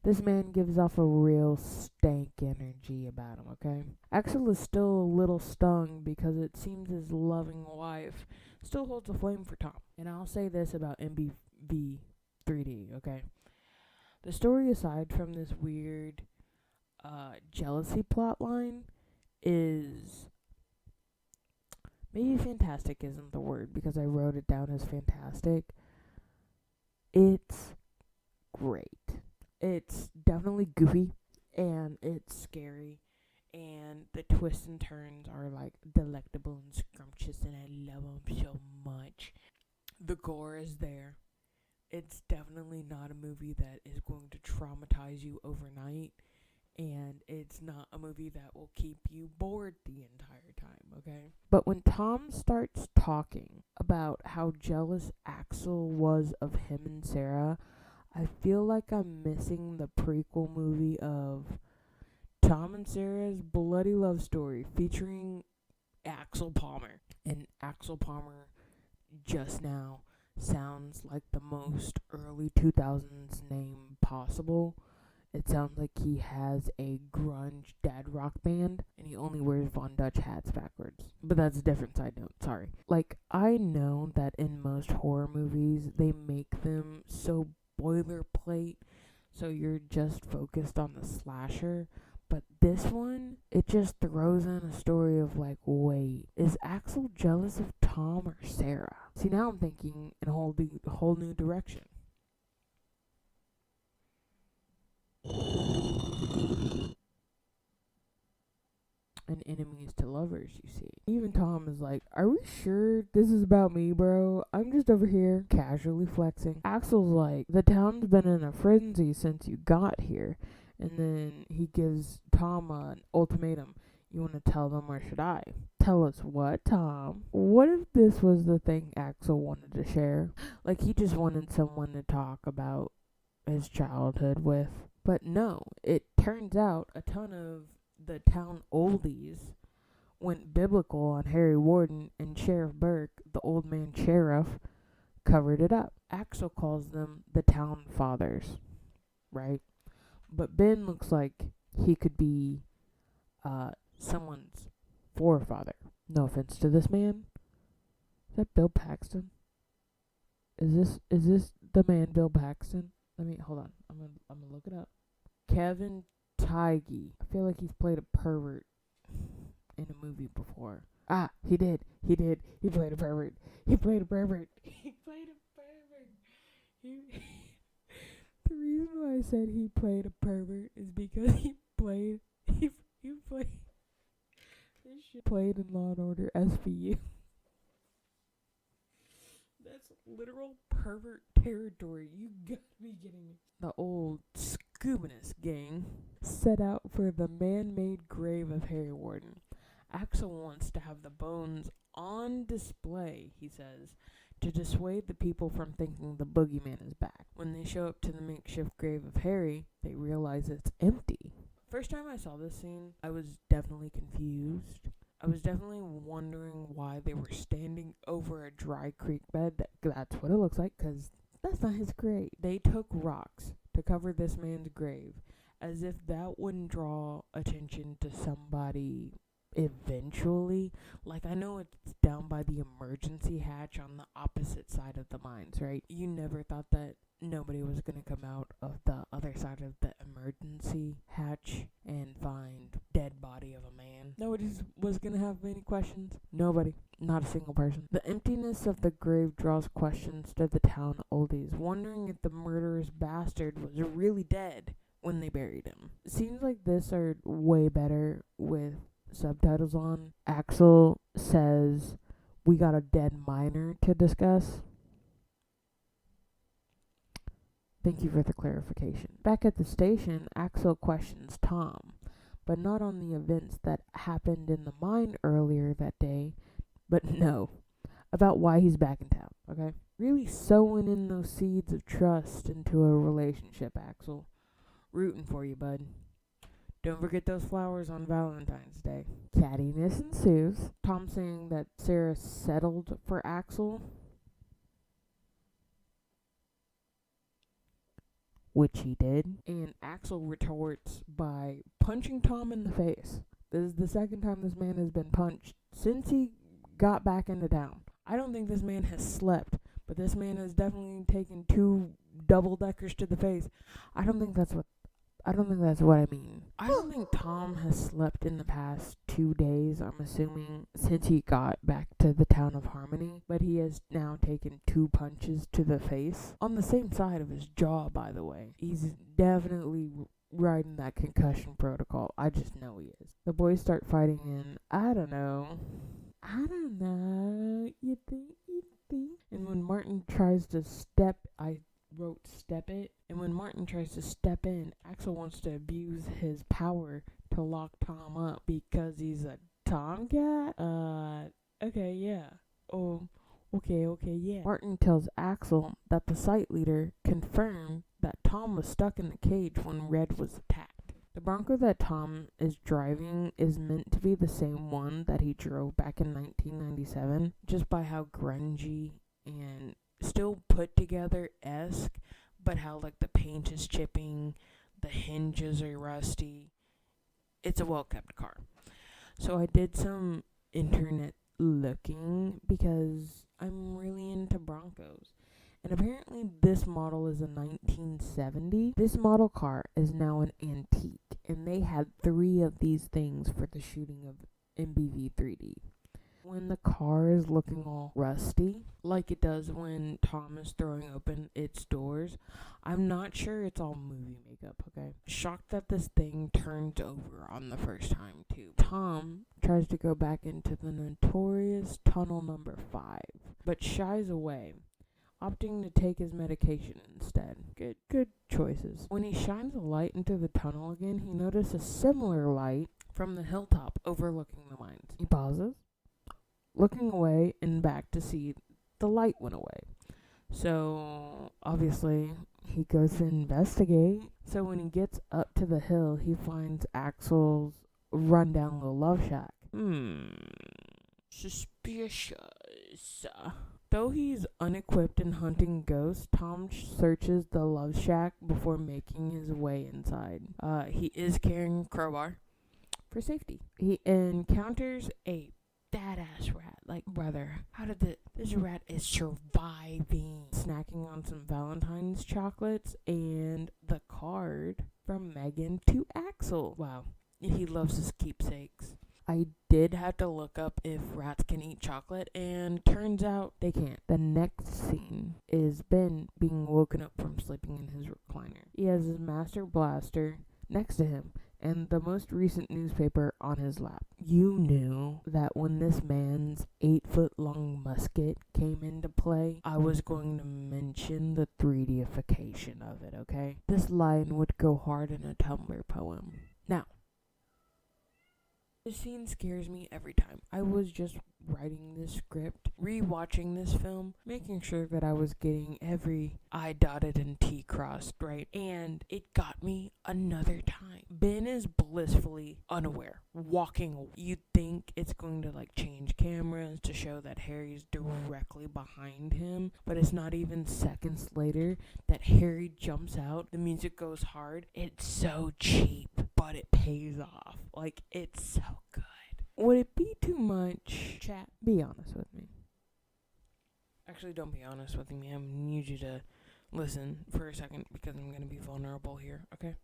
This man gives off a real stank energy about him, okay? Axel is still a little stung because it seems his loving wife still holds a flame for Tom. And I'll say this about MBV 3D, okay? The story, aside from this weird jealousy plotline, is maybe fantastic isn't the word because I wrote it down as fantastic. It's great. It's definitely goofy, and it's scary, and the twists and turns are, like, delectable and scrumptious, and I love them so much. The gore is there. It's definitely not a movie that is going to traumatize you overnight, and it's not a movie that will keep you bored the entire time, okay? But when Tom starts talking about how jealous Axel was of him and Sarah, I feel like I'm missing the prequel movie of Tom and Sarah's Bloody Love Story featuring Axel Palmer. And Axel Palmer just now sounds like the most early 2000s name possible. It sounds like he has a grunge dad rock band and he only wears Von Dutch hats backwards. But that's a different side note, sorry. Like, I know that in most horror movies they make them so boilerplate, so you're just focused on the slasher. But this one, it just throws in a story of like, wait, is Axel jealous of Tom or Sarah? See, now I'm thinking in a whole new direction. And enemies to lovers, you see. Even Tom is like, are we sure this is about me, bro? I'm just over here casually flexing. Axel's like, the town's been in a frenzy since you got here. And then he gives Tom an ultimatum. You want to tell them or should I? Tell us what, Tom? What if this was the thing Axel wanted to share? Like, he just wanted someone to talk about his childhood with. But no, it turns out a ton of the town oldies went biblical on Harry Warden, and Sheriff Burke, the old man sheriff, covered it up. Axel calls them the town fathers, right? But Ben looks like he could be someone's forefather. No offense to this man. Is that Bill Paxton? Is this the man Bill Paxton? Hold on. I'm gonna look it up. Kevin Tighe. I feel like he's played a pervert in a movie before. He did. He did. He played a pervert. He played a pervert. He played a pervert. He The reason why I said he played a pervert is because he played this shit played in Law and Order SVU. That's literal pervert territory. You gotta be kidding me. The old Scubanus gang set out for the man-made grave of Harry Warden. Axel wants to have the bones on display, he says, to dissuade the people from thinking the boogeyman is back. When they show up to the makeshift grave of Harry, they realize it's empty. First time I saw this scene, I was definitely confused. I was definitely wondering why they were standing over a dry creek bed. That's what it looks like, because that's not his grave. They took rocks to cover this man's grave, as if that wouldn't draw attention to somebody eventually. Like, I know it's down by the emergency hatch on the opposite side of the mines, right? You never thought that nobody was going to come out of the other side of the emergency hatch and find dead body of a man. Nobody was going to have any questions. Nobody. Not a single person. The emptiness of the grave draws questions to the town oldies, wondering if the murderous bastard was really dead when they buried him. Scenes like this are way better with subtitles on. Axel says, "We got a dead miner to discuss." Thank you for the clarification. Back at the station, Axel questions Tom, but not on the events that happened in the mine earlier that day, but no, about why he's back in town, okay? Really sowing in those seeds of trust into a relationship, Axel. Rooting for you, bud. Don't forget those flowers on Valentine's Day. Cattiness ensues. Tom saying that Sarah settled for Axel, which he did, and Axel retorts by punching Tom in the face. This is the second time this man has been punched since he got back into town. I don't think this man has slept, but this man has definitely taken 2 double-deckers to the face. I don't think that's what I mean. I don't think Tom has slept in the past 2 days, I'm assuming, since he got back to the town of Harmony. But he has now taken 2 punches to the face. On the same side of his jaw, by the way. He's definitely riding that concussion protocol. I just know he is. The boys start fighting in, I don't know. You think? And when Martin tries to step it. And when Martin tries to step in, Axel wants to abuse his power to lock Tom up because he's a tomcat? Okay, yeah. Oh, okay, yeah. Martin tells Axel that the site leader confirmed that Tom was stuck in the cage when Red was attacked. The Bronco that Tom is driving is meant to be the same one that he drove back in 1997, just by how grungy and still put together-esque, but how like the paint is chipping, the hinges are rusty. It's a well-kept car. So I did some internet looking because I'm really into Broncos. And apparently this model is a 1970. This model car is now an antique, and they had 3 of these things for the shooting of MBV 3D. When the car is looking all rusty, like it does when Tom is throwing open its doors, I'm not sure it's all movie makeup, okay? Shocked that this thing turns over on the first time, too. Tom tries to go back into the notorious tunnel number 5, but shies away, opting to take his medication instead. Good choices. When he shines a light into the tunnel again, he notices a similar light from the hilltop overlooking the mines. He pauses, looking away and back to see the light went away. So, obviously, he goes to investigate. So when he gets up to the hill, he finds Axel's rundown little love shack. Suspicious. Though he's unequipped in hunting ghosts, Tom searches the love shack before making his way inside. He is carrying a crowbar for safety. He encounters a badass rat. Like, brother, how did this rat is surviving, snacking on some Valentine's chocolates and the card from Megan to Axel. Wow, he loves his keepsakes. I did have to look up if rats can eat chocolate, and turns out they can't. The next scene is Ben being woken up from sleeping in his recliner. He has his Master Blaster next to him and the most recent newspaper on his lap. You knew that when this man's 8-foot-long musket came into play, I was going to mention the 3D-ification of it, okay? This line would go hard in a Tumblr poem. Now, this scene scares me every time. I was just writing this script, rewatching this film, making sure that I was getting every I dotted and T crossed, right? And it got me another time. Ben is blissfully unaware, walking away. You'd think it's going to change cameras to show that Harry's directly behind him, but it's not even seconds later that Harry jumps out. The music goes hard. It's so cheap, but it pays off. It's so good. Would it be too much? Chat, be honest with me. Actually, don't be honest with me. I need you to listen for a second because I'm going to be vulnerable here, okay?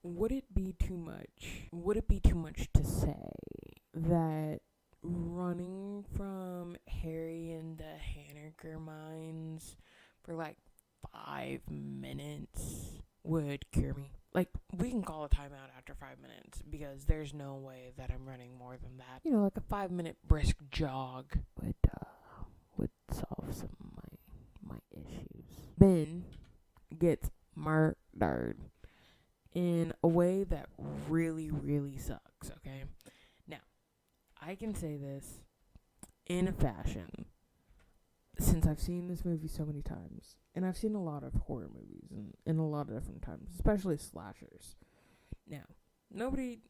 Would it be too much? Would it be too much to say that running from Harry and the Haneker mines for 5 minutes would cure me? We can call a timeout after 5 minutes because there's no way that I'm running more than that. A 5-minute brisk jog would solve some of my issues. Ben gets murdered in a way that really, really sucks, okay? Now, I can say this in a fashion since I've seen this movie so many times, and I've seen a lot of horror movies in a lot of different times, especially slashers. Now, nobody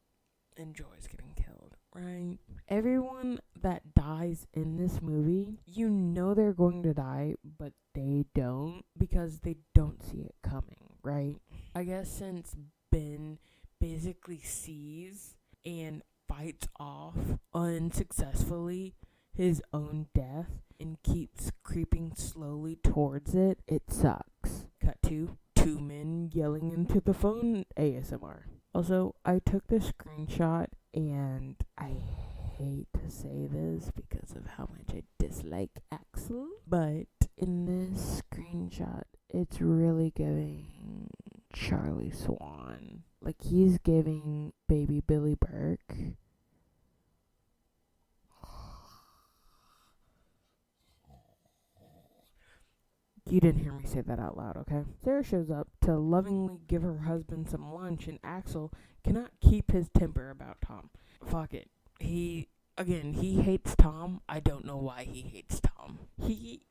enjoys getting killed, right? Everyone that dies in this movie, they're going to die, but they don't because they don't see it coming, right? I guess since Ben basically sees and fights off unsuccessfully his own death and keeps creeping slowly towards it, it sucks. Cut to 2 men yelling into the phone ASMR. Also, I took this screenshot, and I hate to say this because of how much I dislike Axel, but in this screenshot, it's really giving Charlie Swan. He's giving baby Billy Burke. You didn't hear me say that out loud, okay? Sarah shows up to lovingly give her husband some lunch, and Axel cannot keep his temper about Tom. Fuck it. He hates Tom. I don't know why he hates Tom. He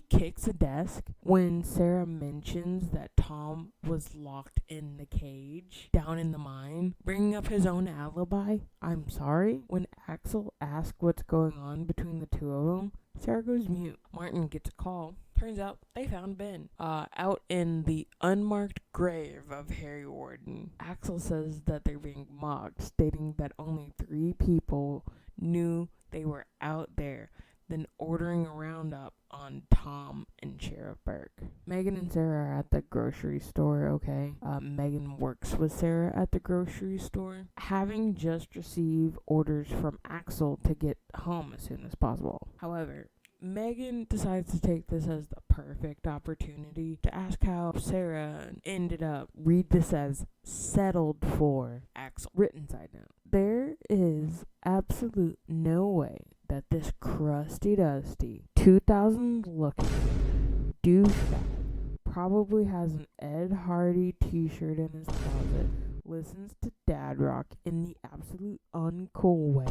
kicks a desk when Sarah mentions that Tom was locked in the cage down in the mine, bringing up his own alibi. I'm sorry. When Axel asks what's going on between the two of them, Sarah goes mute. Martin gets a call. Turns out they found Ben out in the unmarked grave of Harry Warden. Axel says that they're being mocked, stating that only 3 people knew they were out there, then ordering a roundup on Tom and Sheriff Burke. Megan and Sarah are at the grocery store, okay? Megan works with Sarah at the grocery store, having just received orders from Axel to get home as soon as possible. However, Megan decides to take this as the perfect opportunity to ask how Sarah ended up, read this as, settled for Axel. Written side note, there is absolute no way that this crusty dusty 2000 looking douchebag probably has an Ed Hardy t-shirt in his closet, listens to dad rock in the absolute uncool way,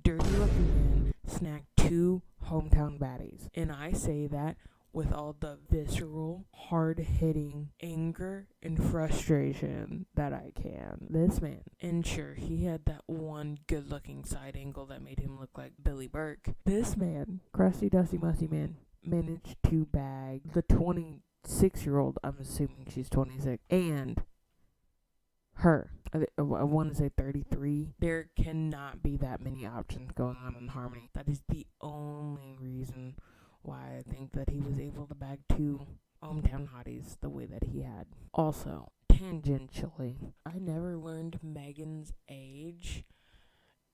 dirty looking man snagged 2 hometown baddies. And I say that with all the visceral, hard-hitting anger and frustration that I can. This man, and sure, he had that one good-looking side angle that made him look like Billy Burke. This man, crusty, dusty, musty man, managed to bag the 26-year-old, I'm assuming she's 26, and her. I want to say 33. There cannot be that many options going on in Harmony. That is the only reason why I think that he was able to bag 2 hometown hotties the way that he had. Also, tangentially, I never learned Megan's age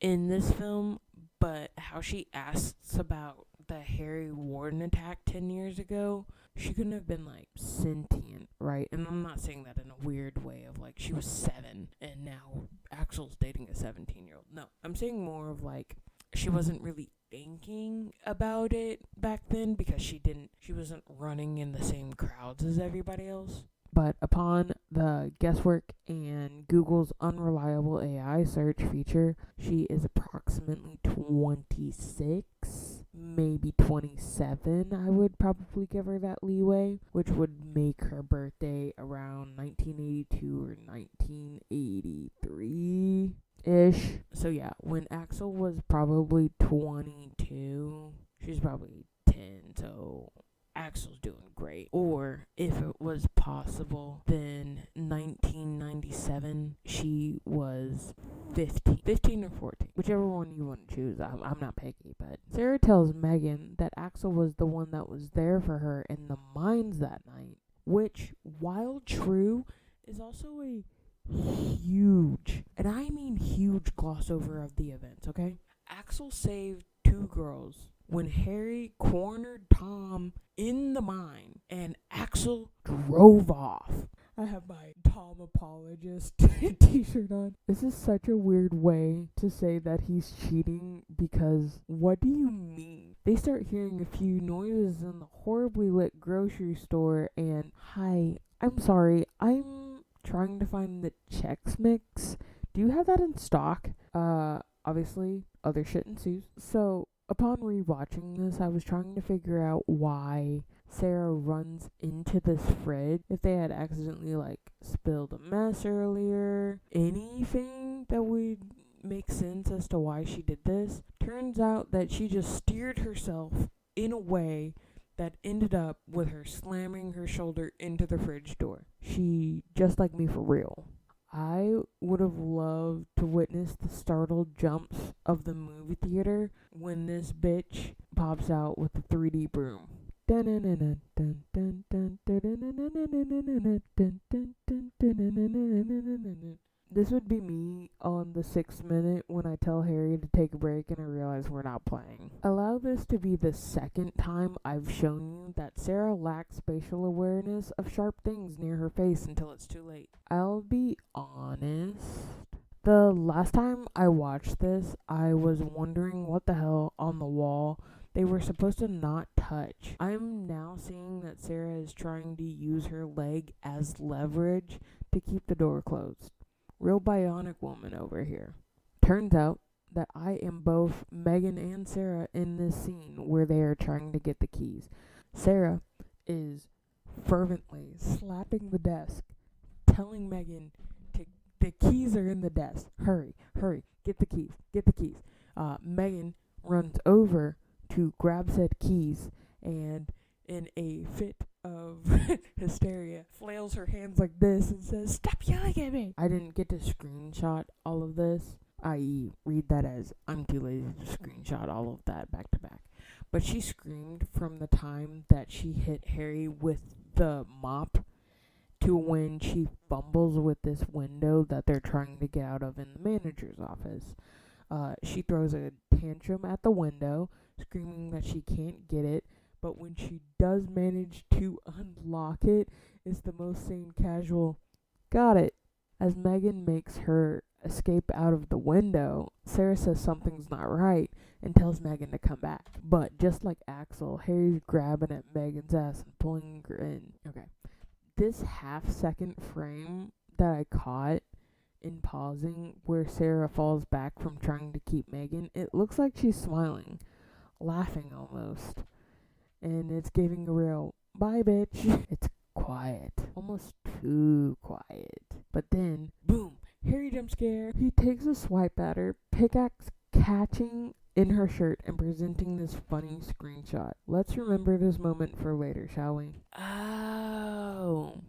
in this film, but how she asks about the Harry Warden attack 10 years ago, she couldn't have been like sentient, right? And I'm not saying that in a weird way of like she was 7 and now Axel's dating a 17-year-old. No, I'm saying more of like she wasn't really thinking about it back then because she wasn't running in the same crowds as everybody else. But upon the guesswork and Google's unreliable AI search feature, she is approximately 26, maybe 27. I would probably give her that leeway, which would make her birthday around 1982 or 1983-ish. So yeah, when Axel was probably 22, she's probably 10, so Axel's doing great. Or if it was possible, then 1997 she was 15 or 14, whichever one you want to choose. I'm not picky, but Sarah tells Megan that Axel was the one that was there for her in the mines that night, which, while true, is also a huge, and I mean huge, gloss over of the events. Okay, Axel saved 2 girls when Harry cornered Tom in the mine and Axel drove off. I have my Tom apologist t-shirt on. This is such a weird way to say that he's cheating, because what do you mean? They start hearing a few noises in the horribly lit grocery store and, hi, I'm sorry, I'm trying to find the Chex Mix. Do you have that in stock? Obviously, other shit ensues. So, upon rewatching this, I was trying to figure out why Sarah runs into this fridge. If they had accidentally, like, spilled a mess earlier, anything that would make sense as to why she did this. Turns out that she just steered herself in a way that ended up with her slamming her shoulder into the fridge door. She just like me for real. I would have loved to witness the startled jumps of the movie theater when this bitch pops out with the 3D broom. This would be me on the 6th minute when I tell Harry to take a break and I realize we're not playing. Allow this to be the second time I've shown you that Sarah lacks spatial awareness of sharp things near her face until it's too late. I'll be honest. The last time I watched this, I was wondering what the hell on the wall they were supposed to not touch. I'm now seeing that Sarah is trying to use her leg as leverage to keep the door closed. Real bionic woman over here. Turns out that I am both Megan and Sarah in this scene where they are trying to get the keys. Sarah is fervently slapping the desk, telling Megan the keys are in the desk. Hurry, get the keys. Megan runs over to grab said keys and, in a fit of hysteria, flails her hands like this and says, "Stop yelling at me!" I didn't get to screenshot all of this, i.e. read that as I'm too lazy to screenshot all of that back to back. But she screamed from the time that she hit Harry with the mop to when she fumbles with this window that they're trying to get out of in the manager's office. She throws a tantrum at the window, screaming that she can't get it, but when she does manage to unlock it, it's the most sane casual, "Got it." As Megan makes her escape out of the window, Sarah says something's not right and tells Megan to come back. But just like Axel, Harry's grabbing at Megan's ass and pulling her in. Okay. This half-second frame that I caught in pausing where Sarah falls back from trying to keep Megan, it looks like she's smiling, laughing almost. And it's giving a real, "Bye, bitch." It's quiet. Almost too quiet. But then, boom, Harry jump scare. He takes a swipe at her, pickaxe catching in her shirt and presenting this funny screenshot. Let's remember this moment for later, shall we? Oh,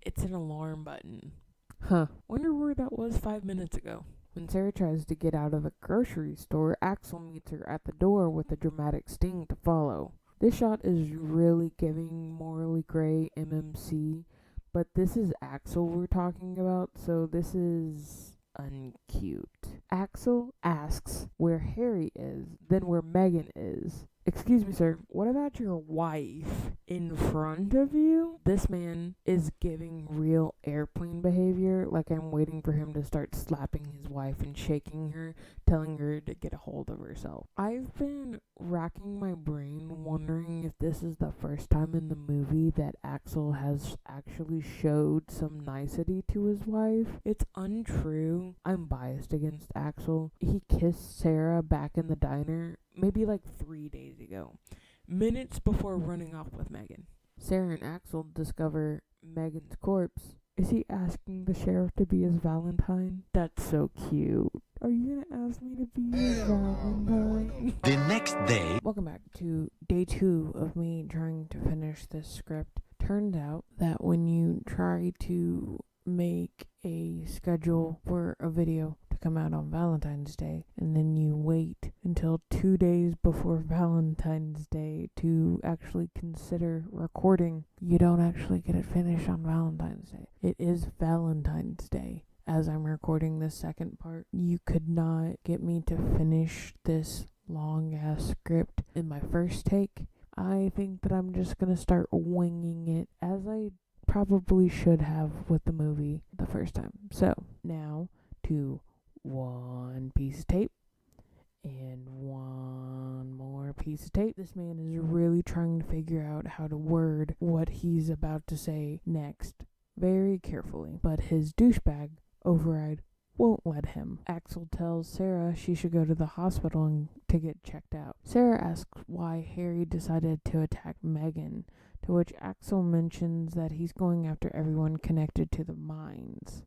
it's an alarm button. Huh. Wonder where that was 5 minutes ago. When Sarah tries to get out of the grocery store, Axel meets her at the door with a dramatic sting to follow. This shot is really giving morally gray MMC, but this is Axel we're talking about, so this is uncute. Axel asks where Harry is, then where Megan is. Excuse me, sir, what about your wife in front of you? This man is giving real airplane behavior, like I'm waiting for him to start slapping his wife and shaking her, telling her to get a hold of herself. I've been racking my brain wondering if this is the first time in the movie that Axel has actually showed some nicety to his wife. It's untrue. I'm biased against Axel. He kissed Sarah back in the diner maybe like 3 days ago, minutes before running off with Megan. Sarah and Axel discover Megan's corpse. Is he asking the sheriff to be his Valentine? That's so cute. Are you gonna ask me to be your Valentine? The next day. Welcome back to day 2 of me trying to finish this script. Turned out that when you try to make a schedule for a video to come out on Valentine's Day, and then you wait until 2 days before Valentine's Day to actually consider recording, you don't actually get it finished on Valentine's Day. It is Valentine's Day as I'm recording this second part. You could not get me to finish this long ass script in my first take. I think that I'm just gonna start winging it, as I probably should have with the movie the first time. So now to one piece of tape and one more piece of tape. This man is really trying to figure out how to word what he's about to say next very carefully, but his douchebag override won't let him. Axel tells Sarah she should go to the hospital and to get checked out. Sarah asks why Harry decided to attack Megan, to which Axel mentions that he's going after everyone connected to the mines.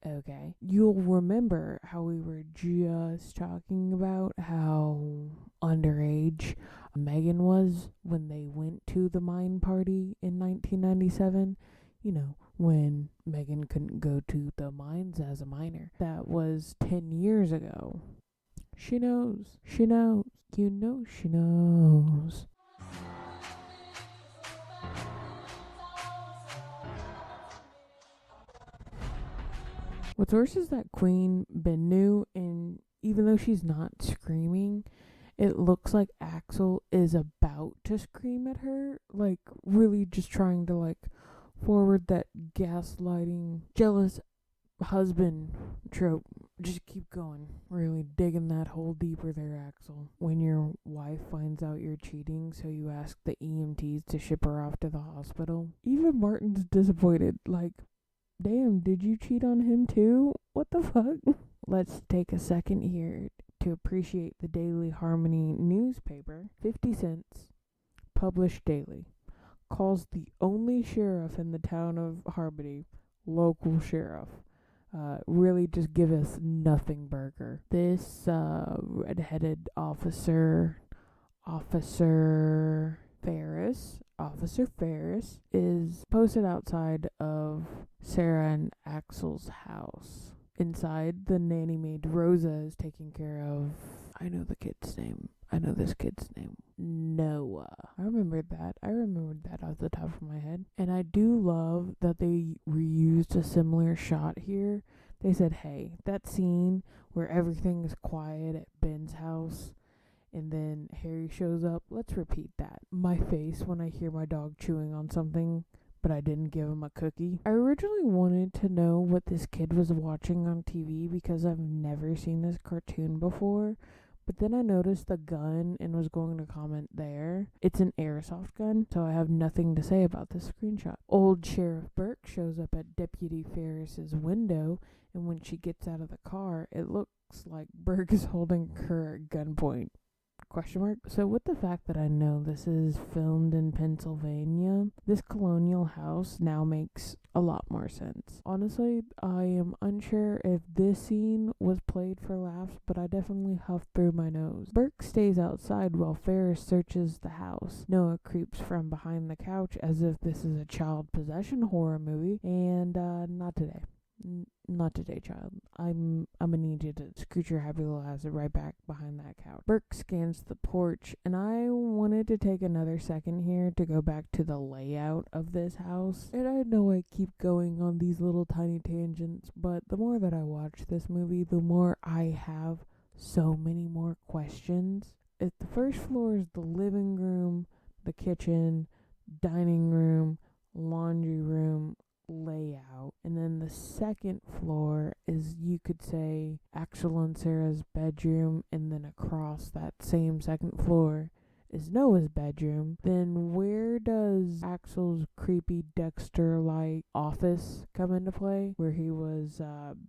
Okay. You'll remember how we were just talking about how underage Megan was when they went to the mine party in 1997. You know, when Megan couldn't go to the mines as a minor. That was 10 years ago. She knows. She knows. You know she knows. What's worse is that Queen been new, and even though she's not screaming, it looks like Axel is about to scream at her, like really just trying to like forward that gaslighting, jealous husband trope. Just keep going. Really digging that hole deeper there, Axel. When your wife finds out you're cheating, so you ask the EMTs to ship her off to the hospital. Even Martin's disappointed, like, damn, did you cheat on him too? What the fuck? Let's take a second here to appreciate the Daily Harmony newspaper. 50 cents, published daily. Calls the only sheriff in the town of Harmony local sheriff. Really just give us nothing burger. This red-headed Officer Ferris is posted outside of Sarah and Axel's house. Inside, the nanny maid Rosa is taking care of, I know the kid's name. I know this kid's name. Noah. I remembered that off the top of my head. And I do love that they reused a similar shot here. They said, hey, that scene where everything is quiet at Ben's house and then Harry shows up, let's repeat that. My face when I hear my dog chewing on something, but I didn't give him a cookie. I originally wanted to know what this kid was watching on TV because I've never seen this cartoon before. But then I noticed the gun and was going to comment there. It's an airsoft gun, so I have nothing to say about this screenshot. Old Sheriff Burke shows up at Deputy Ferris's window, and when she gets out of the car, it looks like Burke is holding her at gunpoint. Question mark? So with the fact that I know this is filmed in Pennsylvania, this colonial house now makes a lot more sense. Honestly, I am unsure if this scene was played for laughs, but I definitely huffed through my nose. Burke stays outside while Ferris searches the house. Noah creeps from behind the couch as if this is a child possession horror movie, and not today. Not today, child. I'm gonna need you to scoot your happy little ass right back behind that couch. Burke scans the porch, and I wanted to take another second here to go back to the layout of this house. And I know I keep going on these little tiny tangents, but the more that I watch this movie, the more I have so many more questions. If the first floor is the living room, the kitchen, dining room, laundry room, layout, and then the second floor is, you could say, Axel and Sarah's bedroom, and then across that same second floor is Noah's bedroom. Then where does Axel's creepy Dexter-like office come into play, where he was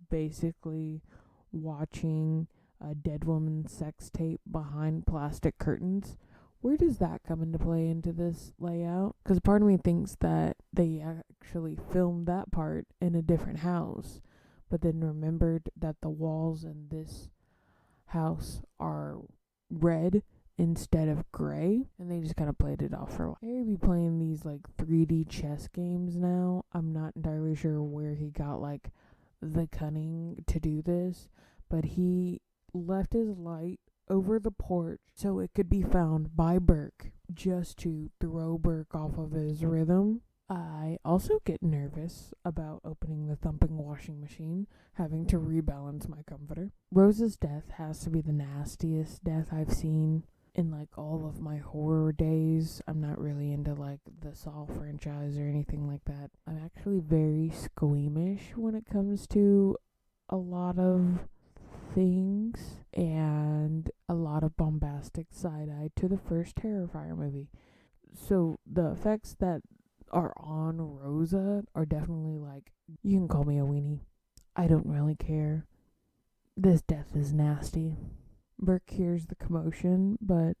basically watching a dead woman's sex tape behind plastic curtains? Where does that come into play into this layout? Because part of me thinks that they actually filmed that part in a different house, but then remembered that the walls in this house are red instead of gray, and they just kind of played it off for a while. Harry be playing these like 3D chess games now. I'm not entirely sure where he got like the cunning to do this, but he left his light over the porch so it could be found by Burke, just to throw Burke off of his rhythm. I also get nervous about opening the thumping washing machine, having to rebalance my comforter. Rose's death has to be the nastiest death I've seen in like all of my horror days. I'm not really into like the Saw franchise or anything like that. I'm actually very squeamish when it comes to a lot of things and a lot of bombastic side-eye to the first Terrifier movie. So the effects that are on Rosa are definitely like, you can call me a weenie. I don't really care. This death is nasty. Burke hears the commotion, but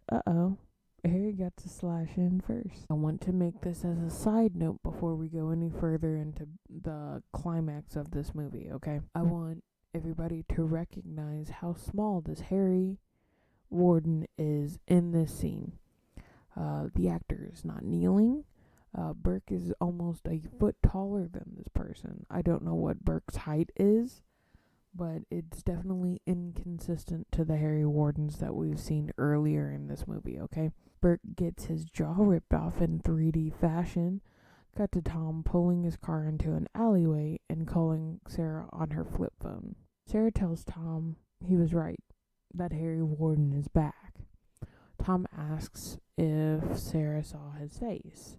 Harry got to slash in first. I want to make this as a side note before we go any further into the climax of this movie, okay? I want everybody to recognize how small this Harry Warden is in this scene. The actor is not kneeling. Burke is almost a foot taller than this person. I don't know what Burke's height is, but it's definitely inconsistent to the Harry Wardens that we've seen earlier in this movie, okay? Burke gets his jaw ripped off in 3D fashion. Cut to Tom pulling his car into an alleyway and calling Sarah on her flip phone. Sarah tells Tom he was right, that Harry Warden is back. Tom asks if Sarah saw his face,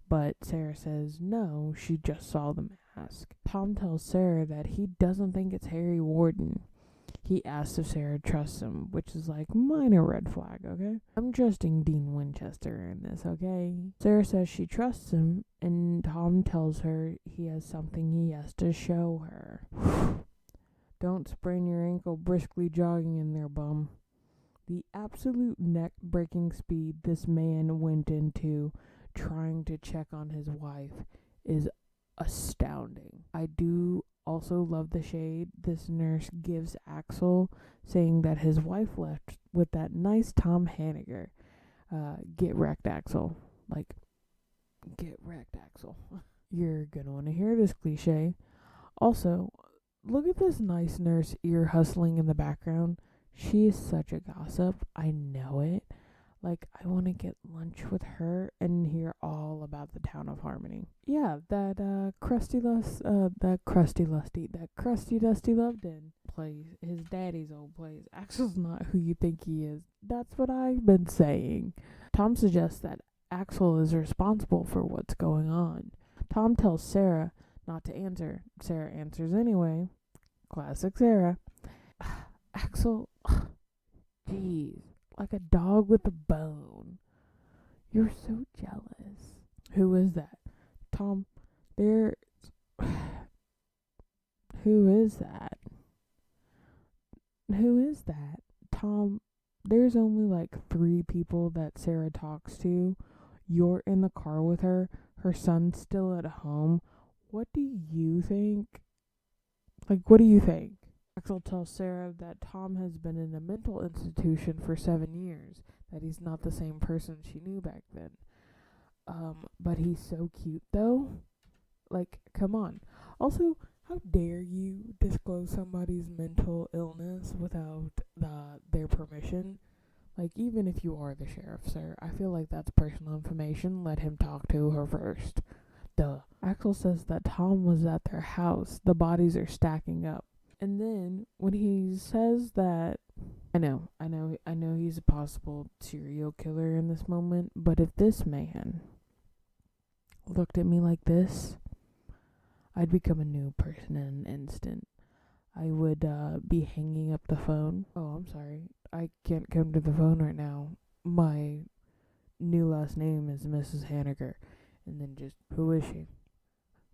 but Sarah says no, she just saw the mask. Tom tells Sarah that he doesn't think it's Harry Warden. He asks if Sarah trusts him, which is like minor red flag, okay? I'm trusting Dean Winchester in this, okay? Sarah says she trusts him, and Tom tells her he has something he has to show her. Don't sprain your ankle briskly jogging in there, bum. The absolute neck-breaking speed this man went into trying to check on his wife is astounding. I do also love the shade this nurse gives Axel, saying that his wife left with that nice Tom Hanniger. Get wrecked, Axel. Like, get wrecked, Axel. You're gonna want to hear this cliche. Also, look at this nice nurse ear hustling in the background. She is such a gossip. I know it. Like, I want to get lunch with her and hear all about the town of Harmony. Yeah, that crusty Dusty Loveton plays his daddy's old place. Axel's not who you think he is. That's what I've been saying. Tom suggests that Axel is responsible for what's going on. Tom tells Sarah not to answer. Sarah answers anyway. Classic Sarah. Axel, jeez. Like a dog with a bone. You're so jealous. Who is that? Tom, who is that? Who is that? Tom, there's only like 3 people that Sarah talks to. You're in the car with her. Her son's still at home. What do you think? Like, what do you think? Axel tells Sarah that Tom has been in a mental institution for 7 years, that he's not the same person she knew back then. But he's so cute, though. Like, come on. Also, How dare you disclose somebody's mental illness without their permission? Like, even if you are the sheriff, sir, I feel like that's personal information. Let him talk to her first. Duh. Axel says that Tom was at their house. The bodies are stacking up. And then when he says that, I know he's a possible serial killer in this moment, but if this man looked at me like this, I'd become a new person in an instant. I would be hanging up the phone. Oh, I'm sorry. I can't come to the phone right now. My new last name is Mrs. Haniger. And then just, who is she?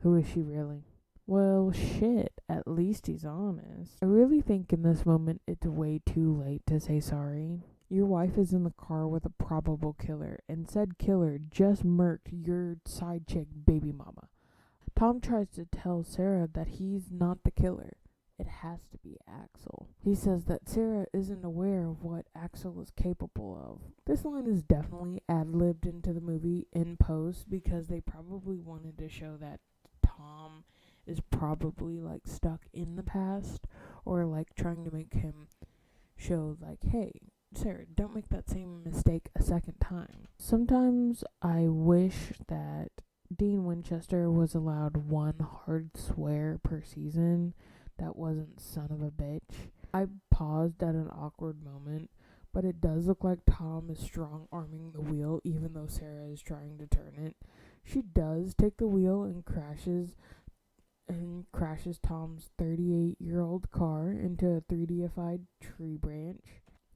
Who is she really? Well, shit, at least he's honest. I really think in this moment it's way too late to say sorry. Your wife is in the car with a probable killer, and said killer just murked your side chick baby mama. Tom tries to tell Sarah that he's not the killer. It has to be Axel. He says that Sarah isn't aware of what Axel is capable of. This line is definitely ad-libbed into the movie in post because they probably wanted to show that Tom is probably like stuck in the past, or like trying to make him show like, hey, Sarah, don't make that same mistake a second time. Sometimes I wish that Dean Winchester was allowed one hard swear per season that wasn't son of a bitch. I paused at an awkward moment, but it does look like Tom is strong-arming the wheel even though Sarah is trying to turn it. She does take the wheel and crashes Tom's 38-year-old car into a 3D-ified tree branch.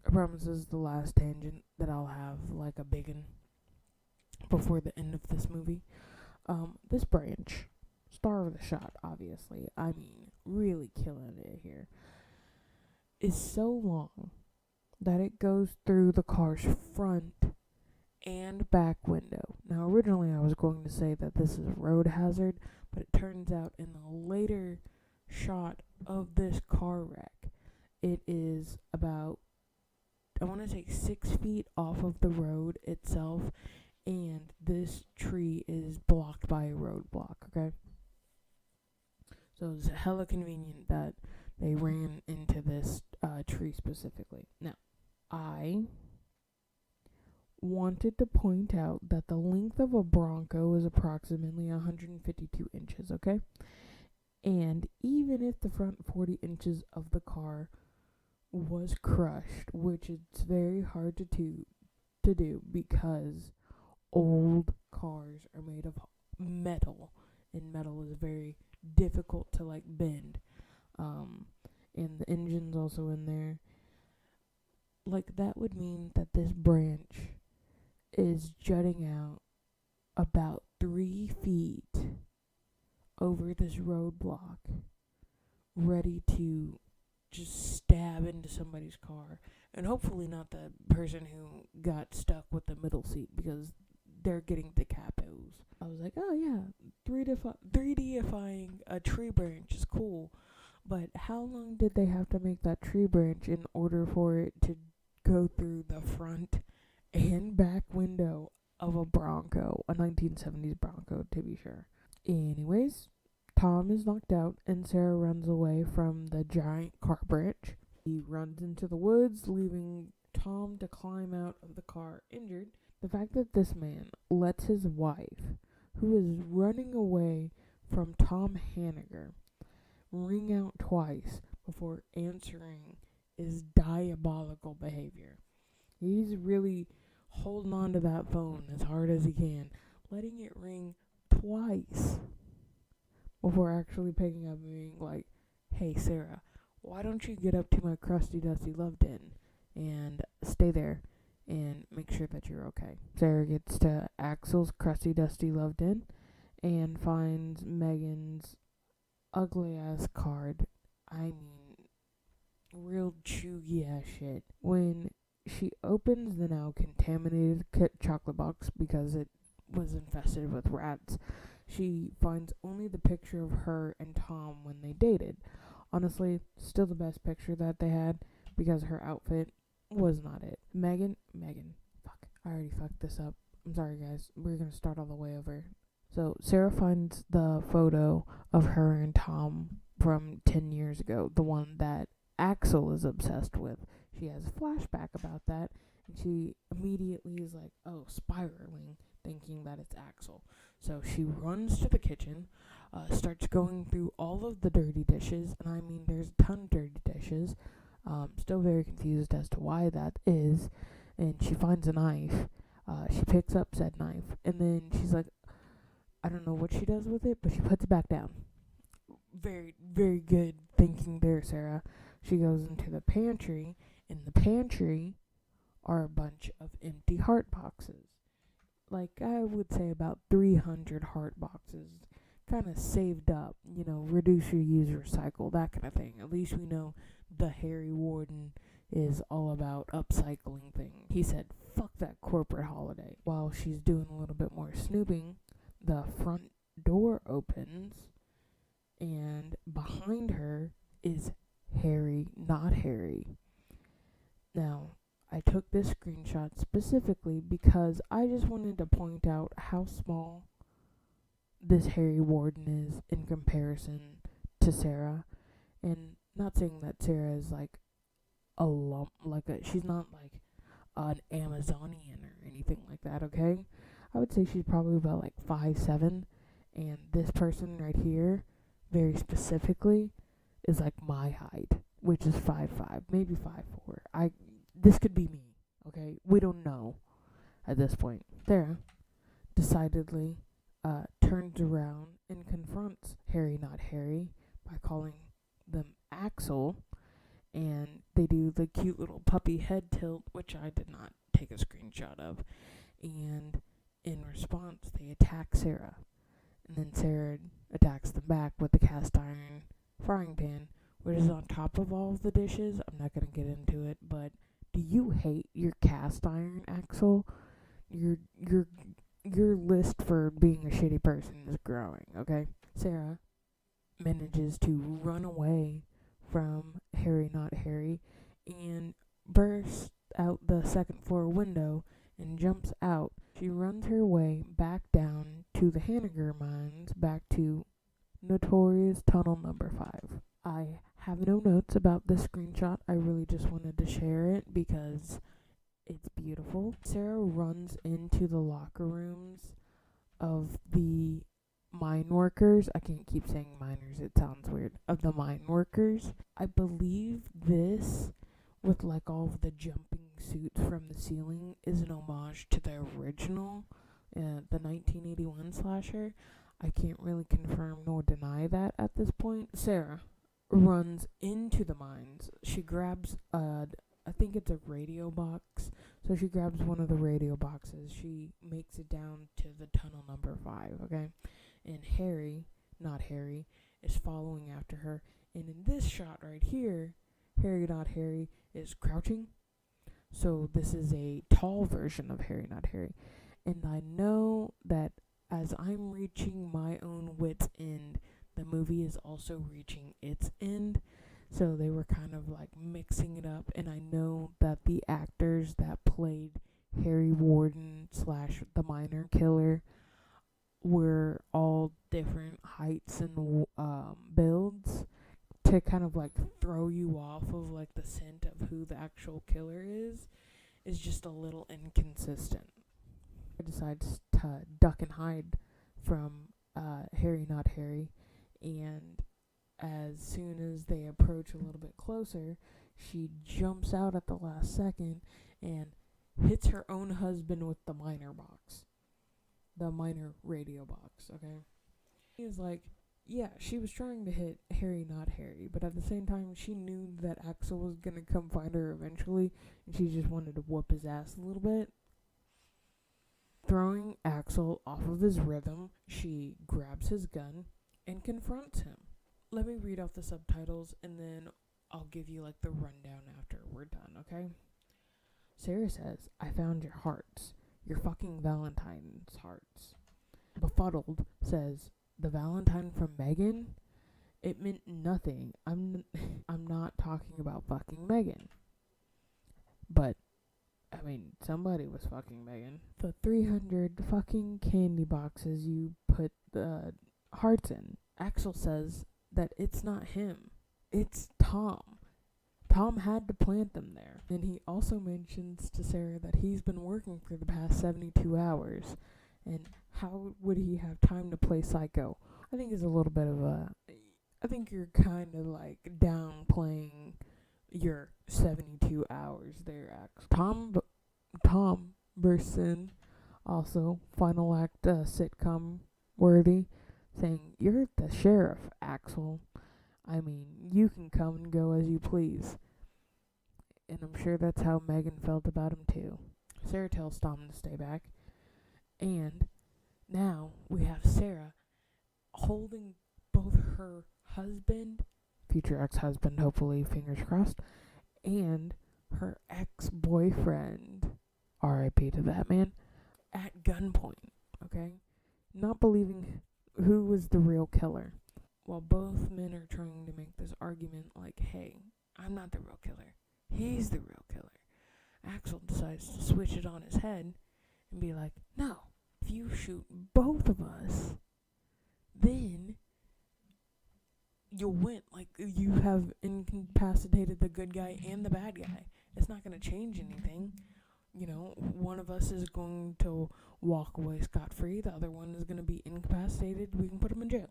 I promise this is the last tangent that I'll have, like a big one, before the end of this movie. This branch, star of the shot, obviously, I mean, really killing it here, is so long that it goes through the car's front and back window. Now, originally I was going to say that this is a road hazard, but it turns out in the later shot of this car wreck, it is about, I want to say 6 feet off of the road itself, and this tree is blocked by a roadblock, okay? So it's hella convenient that they ran into this tree specifically. Now, I wanted to point out that the length of a Bronco is approximately 152 inches, okay? And even if the front 40 inches of the car was crushed, which it's very hard to do because old cars are made of metal, and metal is very difficult to like bend, and the engine's also in there. Like, that would mean that this branch is jutting out about 3 feet over this roadblock, ready to just stab into somebody's car, and hopefully not the person who got stuck with the middle seat, because they're getting the capos. I was like, oh yeah, 3D-ifying a tree branch is cool, but how long did they have to make that tree branch in order for it to go through the front and back window of a Bronco, a 1970s Bronco to be sure? Anyways, Tom is knocked out and Sarah runs away from the giant car branch. He runs into the woods, leaving Tom to climb out of the car injured. The fact that this man lets his wife, who is running away from Tom Haniger, ring out twice before answering is diabolical behavior. He's really holding on to that phone as hard as he can, letting it ring twice before actually picking up and being like, hey Sarah, why don't you get up to my crusty dusty love den and stay there and make sure that you're okay. Sarah gets to Axel's crusty dusty love den and finds Megan's ugly ass card. I mean, real chewy ass shit. When she opens the now contaminated chocolate box because it was infested with rats, she finds only the picture of her and Tom when they dated. Honestly, still the best picture that they had because her outfit was not it. Megan, fuck, I already fucked this up. I'm sorry guys, we're gonna start all the way over. So Sarah finds the photo of her and Tom from 10 years ago, the one that Axel is obsessed with. She has a flashback about that, and she immediately is like, oh, spiraling, thinking that it's Axel. So she runs to the kitchen, starts going through all of the dirty dishes, and I mean, there's a ton of dirty dishes. Still very confused as to why that is, and she finds a knife. She picks up said knife, and then she's like, I don't know what she does with it, but she puts it back down. Very, very good thinking there, Sarah. She goes into the pantry. In the pantry are a bunch of empty heart boxes. Like, I would say about 300 heart boxes. Kind of saved up, reduce your user cycle, that kind of thing. At least we know the Harry Warden is all about upcycling things. He said, fuck that corporate holiday. While she's doing a little bit more snooping, the front door opens, and behind her is Harry, not Harry. Now, I took this screenshot specifically because I just wanted to point out how small this Harry Warden is in comparison to Sarah. And not saying that Sarah is like a lump, she's not like an Amazonian or anything like that, okay? I would say she's probably about like 5'7", and this person right here, very specifically, is like my height, which is 5'5", maybe 5'4". This could be me, okay? We don't know at this point. Sarah decidedly turns around and confronts Harry, not Harry, by calling them Axel, and they do the cute little puppy head tilt, which I did not take a screenshot of, and in response, they attack Sarah, and then Sarah attacks them back with the cast iron frying pan, which is on top of all of the dishes. I'm not going to get into it, but do you hate your cast iron, Axel? Your list for being a shitty person is growing, okay? Sarah manages to run away from Harry, not Harry, and bursts out the second floor window and jumps out. She runs her way back down to the Hanniger mines, back to notorious tunnel number 5. I have no notes about this screenshot. I really just wanted to share it because it's beautiful. Sarah runs into the locker rooms of the mine workers. I can't keep saying miners, it sounds weird. Of the mine workers. I believe this, with like all of the jumping suits from the ceiling, is an homage to the original, the 1981 slasher. I can't really confirm nor deny that at this point. Sarah runs into the mines. She grabs I think it's a radio box. So she grabs one of the radio boxes. She makes it down to the tunnel number 5, okay? And Harry, not Harry, is following after her. And in this shot right here, Harry, not Harry, is crouching. So this is a tall version of Harry, not Harry. And I know that as I'm reaching my own wit's end, the movie is also reaching its end. So they were kind of like mixing it up. And I know that the actors that played Harry Warden / the minor killer were all different heights and builds to kind of like throw you off of like the scent of who the actual killer is just a little inconsistent. I decides to duck and hide from Harry, not Harry, and as soon as they approach a little bit closer, she jumps out at the last second and hits her own husband with the minor box. The minor radio box, okay? He was like, yeah, she was trying to hit Harry, not Harry, but at the same time, she knew that Axel was gonna come find her eventually, and she just wanted to whoop his ass a little bit. Throwing Axel off of his rhythm, she grabs his gun and confronts him. Let me read off the subtitles, and then I'll give you like the rundown after we're done, okay? Sarah says, I found your hearts. Your fucking Valentine's hearts. Befuddled says, the Valentine from Megan? It meant nothing. I'm not talking about fucking Megan. But, I mean, somebody was fucking Megan. The 300 fucking candy boxes you put the hearts in. Axel says that it's not him. It's Tom. Tom had to plant them there. And he also mentions to Sarah that he's been working for the past 72 hours. And how would he have time to play psycho? I think it's a little bit of I think you're kind of like downplaying your 72 hours there, Ax. Tom Burson, also final act sitcom worthy, saying, "You're the sheriff, Axel. I mean, you can come and go as you please." And I'm sure that's how Megan felt about him too. Sarah tells Tom to stay back. And now we have Sarah holding both her husband, future ex-husband, hopefully, fingers crossed, and her ex-boyfriend, R.I.P. to that man, at gunpoint, okay? Not believing who was the real killer. While both men are trying to make this argument like, hey, I'm not the real killer. He's the real killer. Axel decides to switch it on his head and be like, no, if you shoot both of us, then you'll win. Like, you have incapacitated the good guy and the bad guy. It's not going to change anything. You know, one of us is going to walk away scot-free. The other one is going to be incapacitated. We can put him in jail.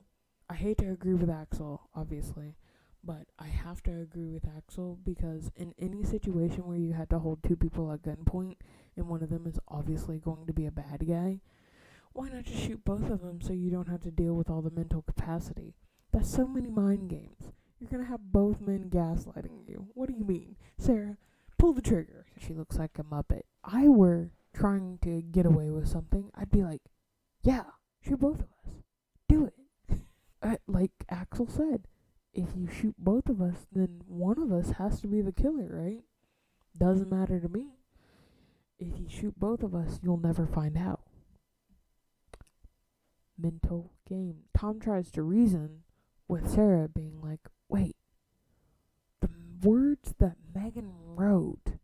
I hate to agree with Axel, obviously, but I have to agree with Axel because in any situation where you had to hold two people at gunpoint and one of them is obviously going to be a bad guy, why not just shoot both of them so you don't have to deal with all the mental capacity? That's so many mind games. You're going to have both men gaslighting you. What do you mean? Sarah, pull the trigger. She looks like a Muppet. I were trying to get away with something, I'd be like, yeah, shoot both of us. Do it. Like Axel said, if you shoot both of us, then one of us has to be the killer, right? Doesn't matter to me. If you shoot both of us, you'll never find out. Mental game. Tom tries to reason with Sarah, being like, wait, the words that Megan wrote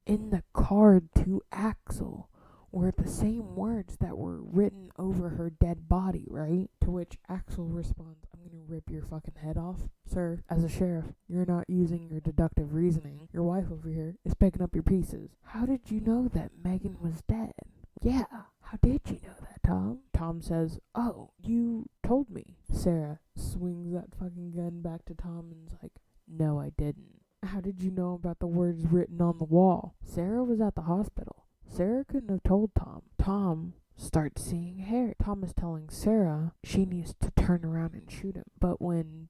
in the card to Axel were the same words that were written over her dead body, right? To which Axel responds, I'm gonna rip your fucking head off. Sir, as a sheriff, you're not using your deductive reasoning. Your wife over here is picking up your pieces. How did you know that Megan was dead? Yeah, how did you know that, Tom? Tom says, oh, you told me. Sarah swings that fucking gun back to Tom and is like, no, I didn't. How did you know about the words written on the wall? Sarah was at the hospital. Sarah couldn't have told Tom. Tom starts seeing Harry. Tom is telling Sarah she needs to turn around and shoot him. But when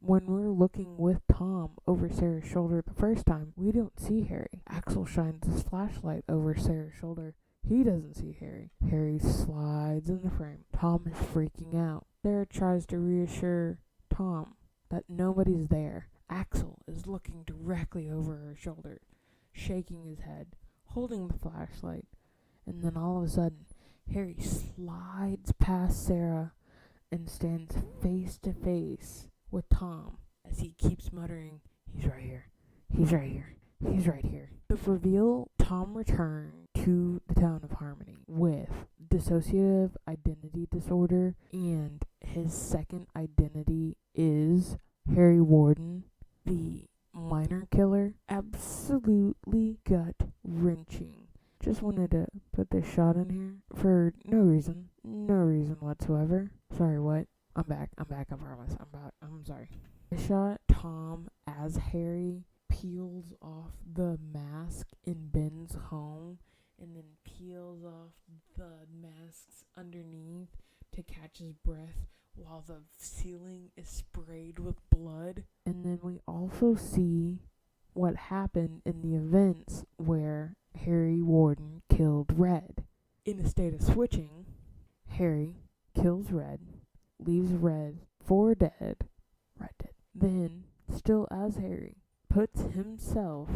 we're looking with Tom over Sarah's shoulder the first time, we don't see Harry. Axel shines his flashlight over Sarah's shoulder. He doesn't see Harry. Harry slides in the frame. Tom is freaking out. Sarah tries to reassure Tom that nobody's there. Axel is looking directly over her shoulder, shaking his head, holding the flashlight, and then all of a sudden, Harry slides past Sarah and stands face to face with Tom as he keeps muttering, he's right here, he's right here, he's right here. The reveal, Tom returned to the town of Harmony with dissociative identity disorder, and his second identity is Harry Warden, the minor killer. Absolutely gut-wrenching. Just wanted to put this shot in here for no reason whatsoever. Sorry, what? I'm back, I promise. I'm sorry. This shot, Tom as Harry peels off the mask in Ben's home and then peels off the masks underneath to catch his breath while the ceiling is sprayed with blood. And then we also see what happened in the events where Harry Warden killed Red. In a state of switching, Harry kills Red, leaves Red for dead, Red dead. Then, still as Harry, puts himself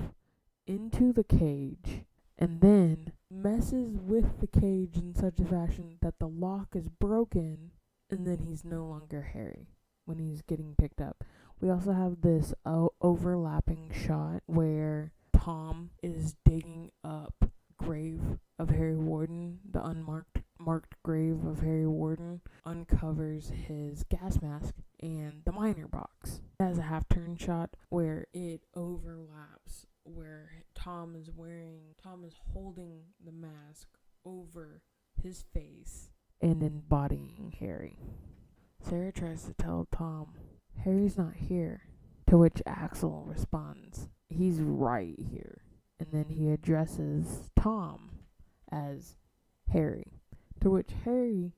into the cage and then messes with the cage in such a fashion that the lock is broken, and then he's no longer Harry when he's getting picked up. We also have this overlapping shot where Tom is digging up grave of Harry Warden, the marked grave of Harry Warden, uncovers his gas mask, and the minor box. It has a half turn shot where it overlaps, where Tom is holding the mask over his face and embodying Harry. Sarah tries to tell Tom, Harry's not here, to which Axel responds, he's right here. And then he addresses Tom as Harry, to which Harry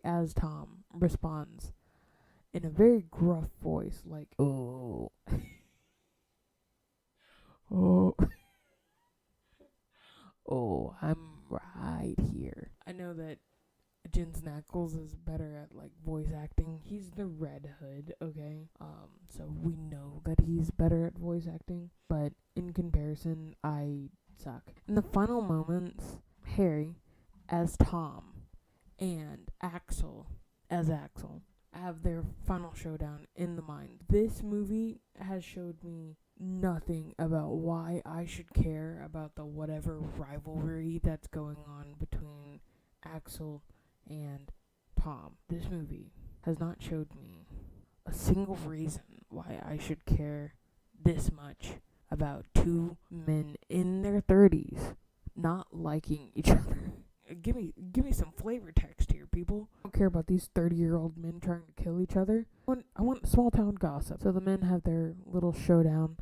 as Tom responds in a very gruff voice, like, oh, oh, oh, I'm right here. I know that Jensen Ackles is better at like voice acting. He's the Red Hood, okay? So we know that he's better at voice acting, but in comparison, I suck. In the final moments, Harry as Tom and Axel as Axel have their final showdown in the mind. This movie has showed me nothing about why I should care about the whatever rivalry that's going on between Axel and Tom. This movie has not showed me a single reason why I should care this much about two men in their 30s not liking each other. Give me some flavor text here, people. I don't care about these 30-year-old men trying to kill each other. I want small town gossip. So the men have their little showdown.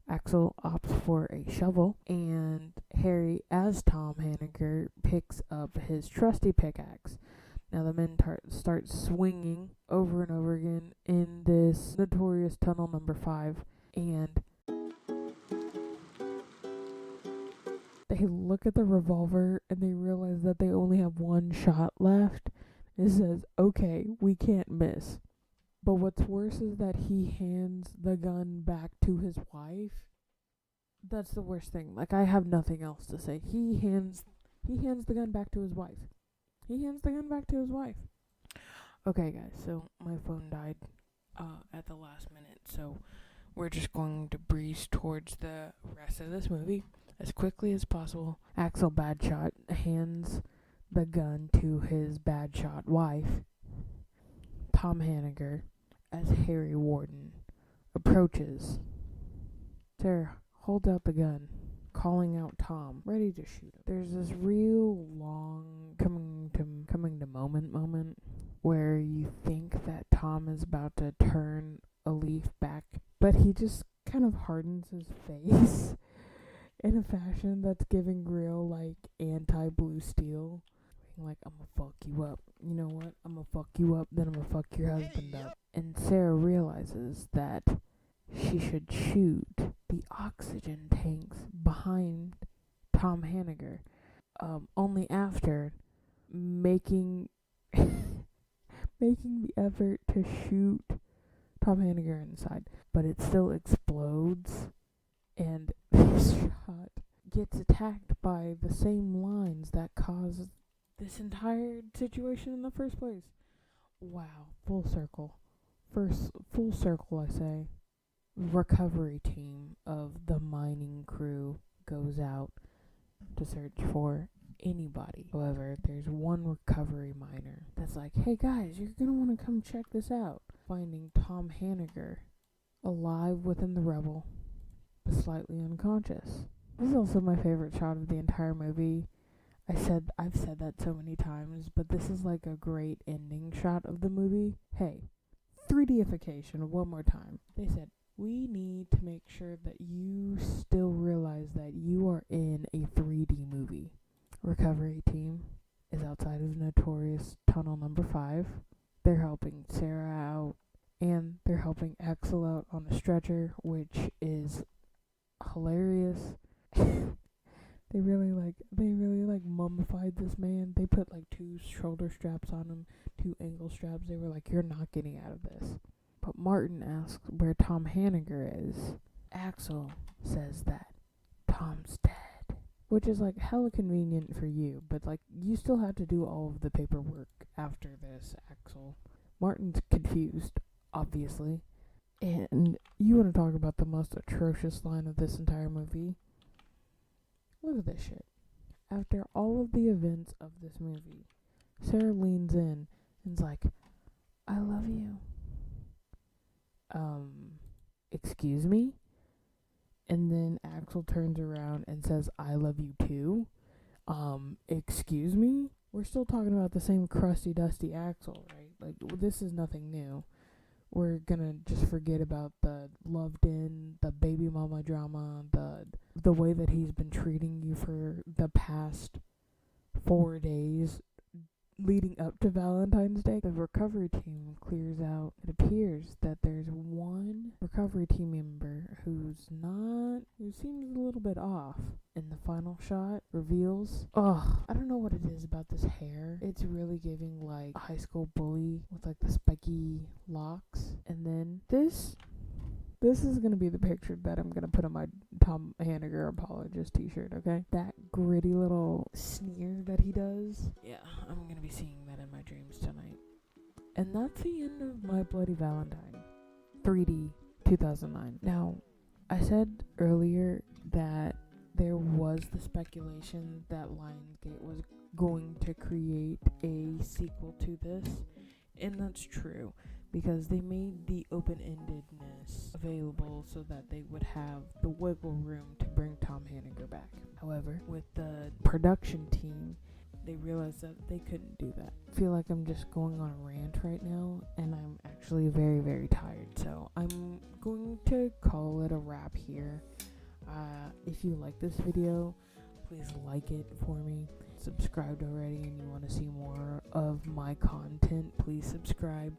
Axel opts for a shovel, and Harry, as Tom Hanniger, picks up his trusty pickaxe. Now the men start swinging over and over again in this notorious tunnel number 5, and they look at the revolver and they realize that they only have one shot left. It says, okay, we can't miss. But what's worse is that he hands the gun back to his wife. That's the worst thing. Like, I have nothing else to say. He hands the gun back to his wife. Okay, guys, so my phone died at the last minute, so we're just going to breeze towards the rest of this movie as quickly as possible. Axel Badshot hands the gun to his Badshot wife. Tom Hanniger, as Harry Warden, approaches. Sarah holds out the gun, calling out Tom, ready to shoot him. There's this real long coming to moment where you think that Tom is about to turn a leaf back, but he just kind of hardens his face in a fashion that's giving real, like, anti-blue steel. Like, I'm gonna fuck you up. You know what? I'm gonna fuck you up, then I'm gonna fuck your husband up. And Sarah realizes that she should shoot the oxygen tanks behind Tom Hanniger, only after making the effort to shoot Tom Hanniger inside. But it still explodes, and this shot gets attacked by the same lines that caused this entire situation in the first place. Wow, full circle. Full circle, I say. Recovery team of the mining crew goes out to search for anybody. However, there's one recovery miner that's like, hey guys, you're gonna want to come check this out. Finding Tom Hanniger alive within the rubble, but slightly unconscious. This is also my favorite shot of the entire movie. I've said that so many times, but this is like a great ending shot of the movie. Hey, 3Dification one more time. They said, we need to make sure that you still realize that you are in a 3D movie. Recovery team is outside of notorious tunnel number 5. They're helping Sarah out, and they're helping Axel out on a stretcher, which is hilarious. They really mummified this man. They put like 2 shoulder straps on him, 2 ankle straps. They were like, you're not getting out of this. But Martin asks where Tom Hanniger is. Axel says that Tom's dead, which is like hella convenient for you, but like you still have to do all of the paperwork after this, Axel. Martin's confused, obviously. And you want to talk about the most atrocious line of this entire movie? Look at this shit. After all of the events of this movie, Sarah leans in and's like, I love you. Excuse me? And then Axel turns around and says, I love you too. Excuse me? We're still talking about the same crusty, dusty Axel, right? Like, this is nothing new. We're gonna just forget about the loved in, the baby mama drama, the way that he's been treating you for the past 4 days leading up to Valentine's Day. The recovery team clears out. It appears that there's one recovery team member who seems a little bit off. And the final shot reveals, I don't know what it is about this hair. It's really giving like a high school bully with like the spiky locks. And then this is going to be the picture that I'm going to put on my Tom Hanniger apologist t-shirt, okay? That gritty little sneer that he does. Yeah, I'm going to be seeing that in my dreams tonight. And that's the end of My Bloody Valentine. 3D 2009. Now, I said earlier that there was the speculation that Lionsgate was going to create a sequel to this. And that's true, because they made the open-endedness available so that they would have the wiggle room to bring Tom Hanniger back. However, with the production team, they realized that they couldn't do that. I feel like I'm just going on a rant right now, and I'm actually very, very tired. So I'm going to call it a wrap here. If you like this video, please like it for me. Subscribed already and you want to see more of my content, please subscribe.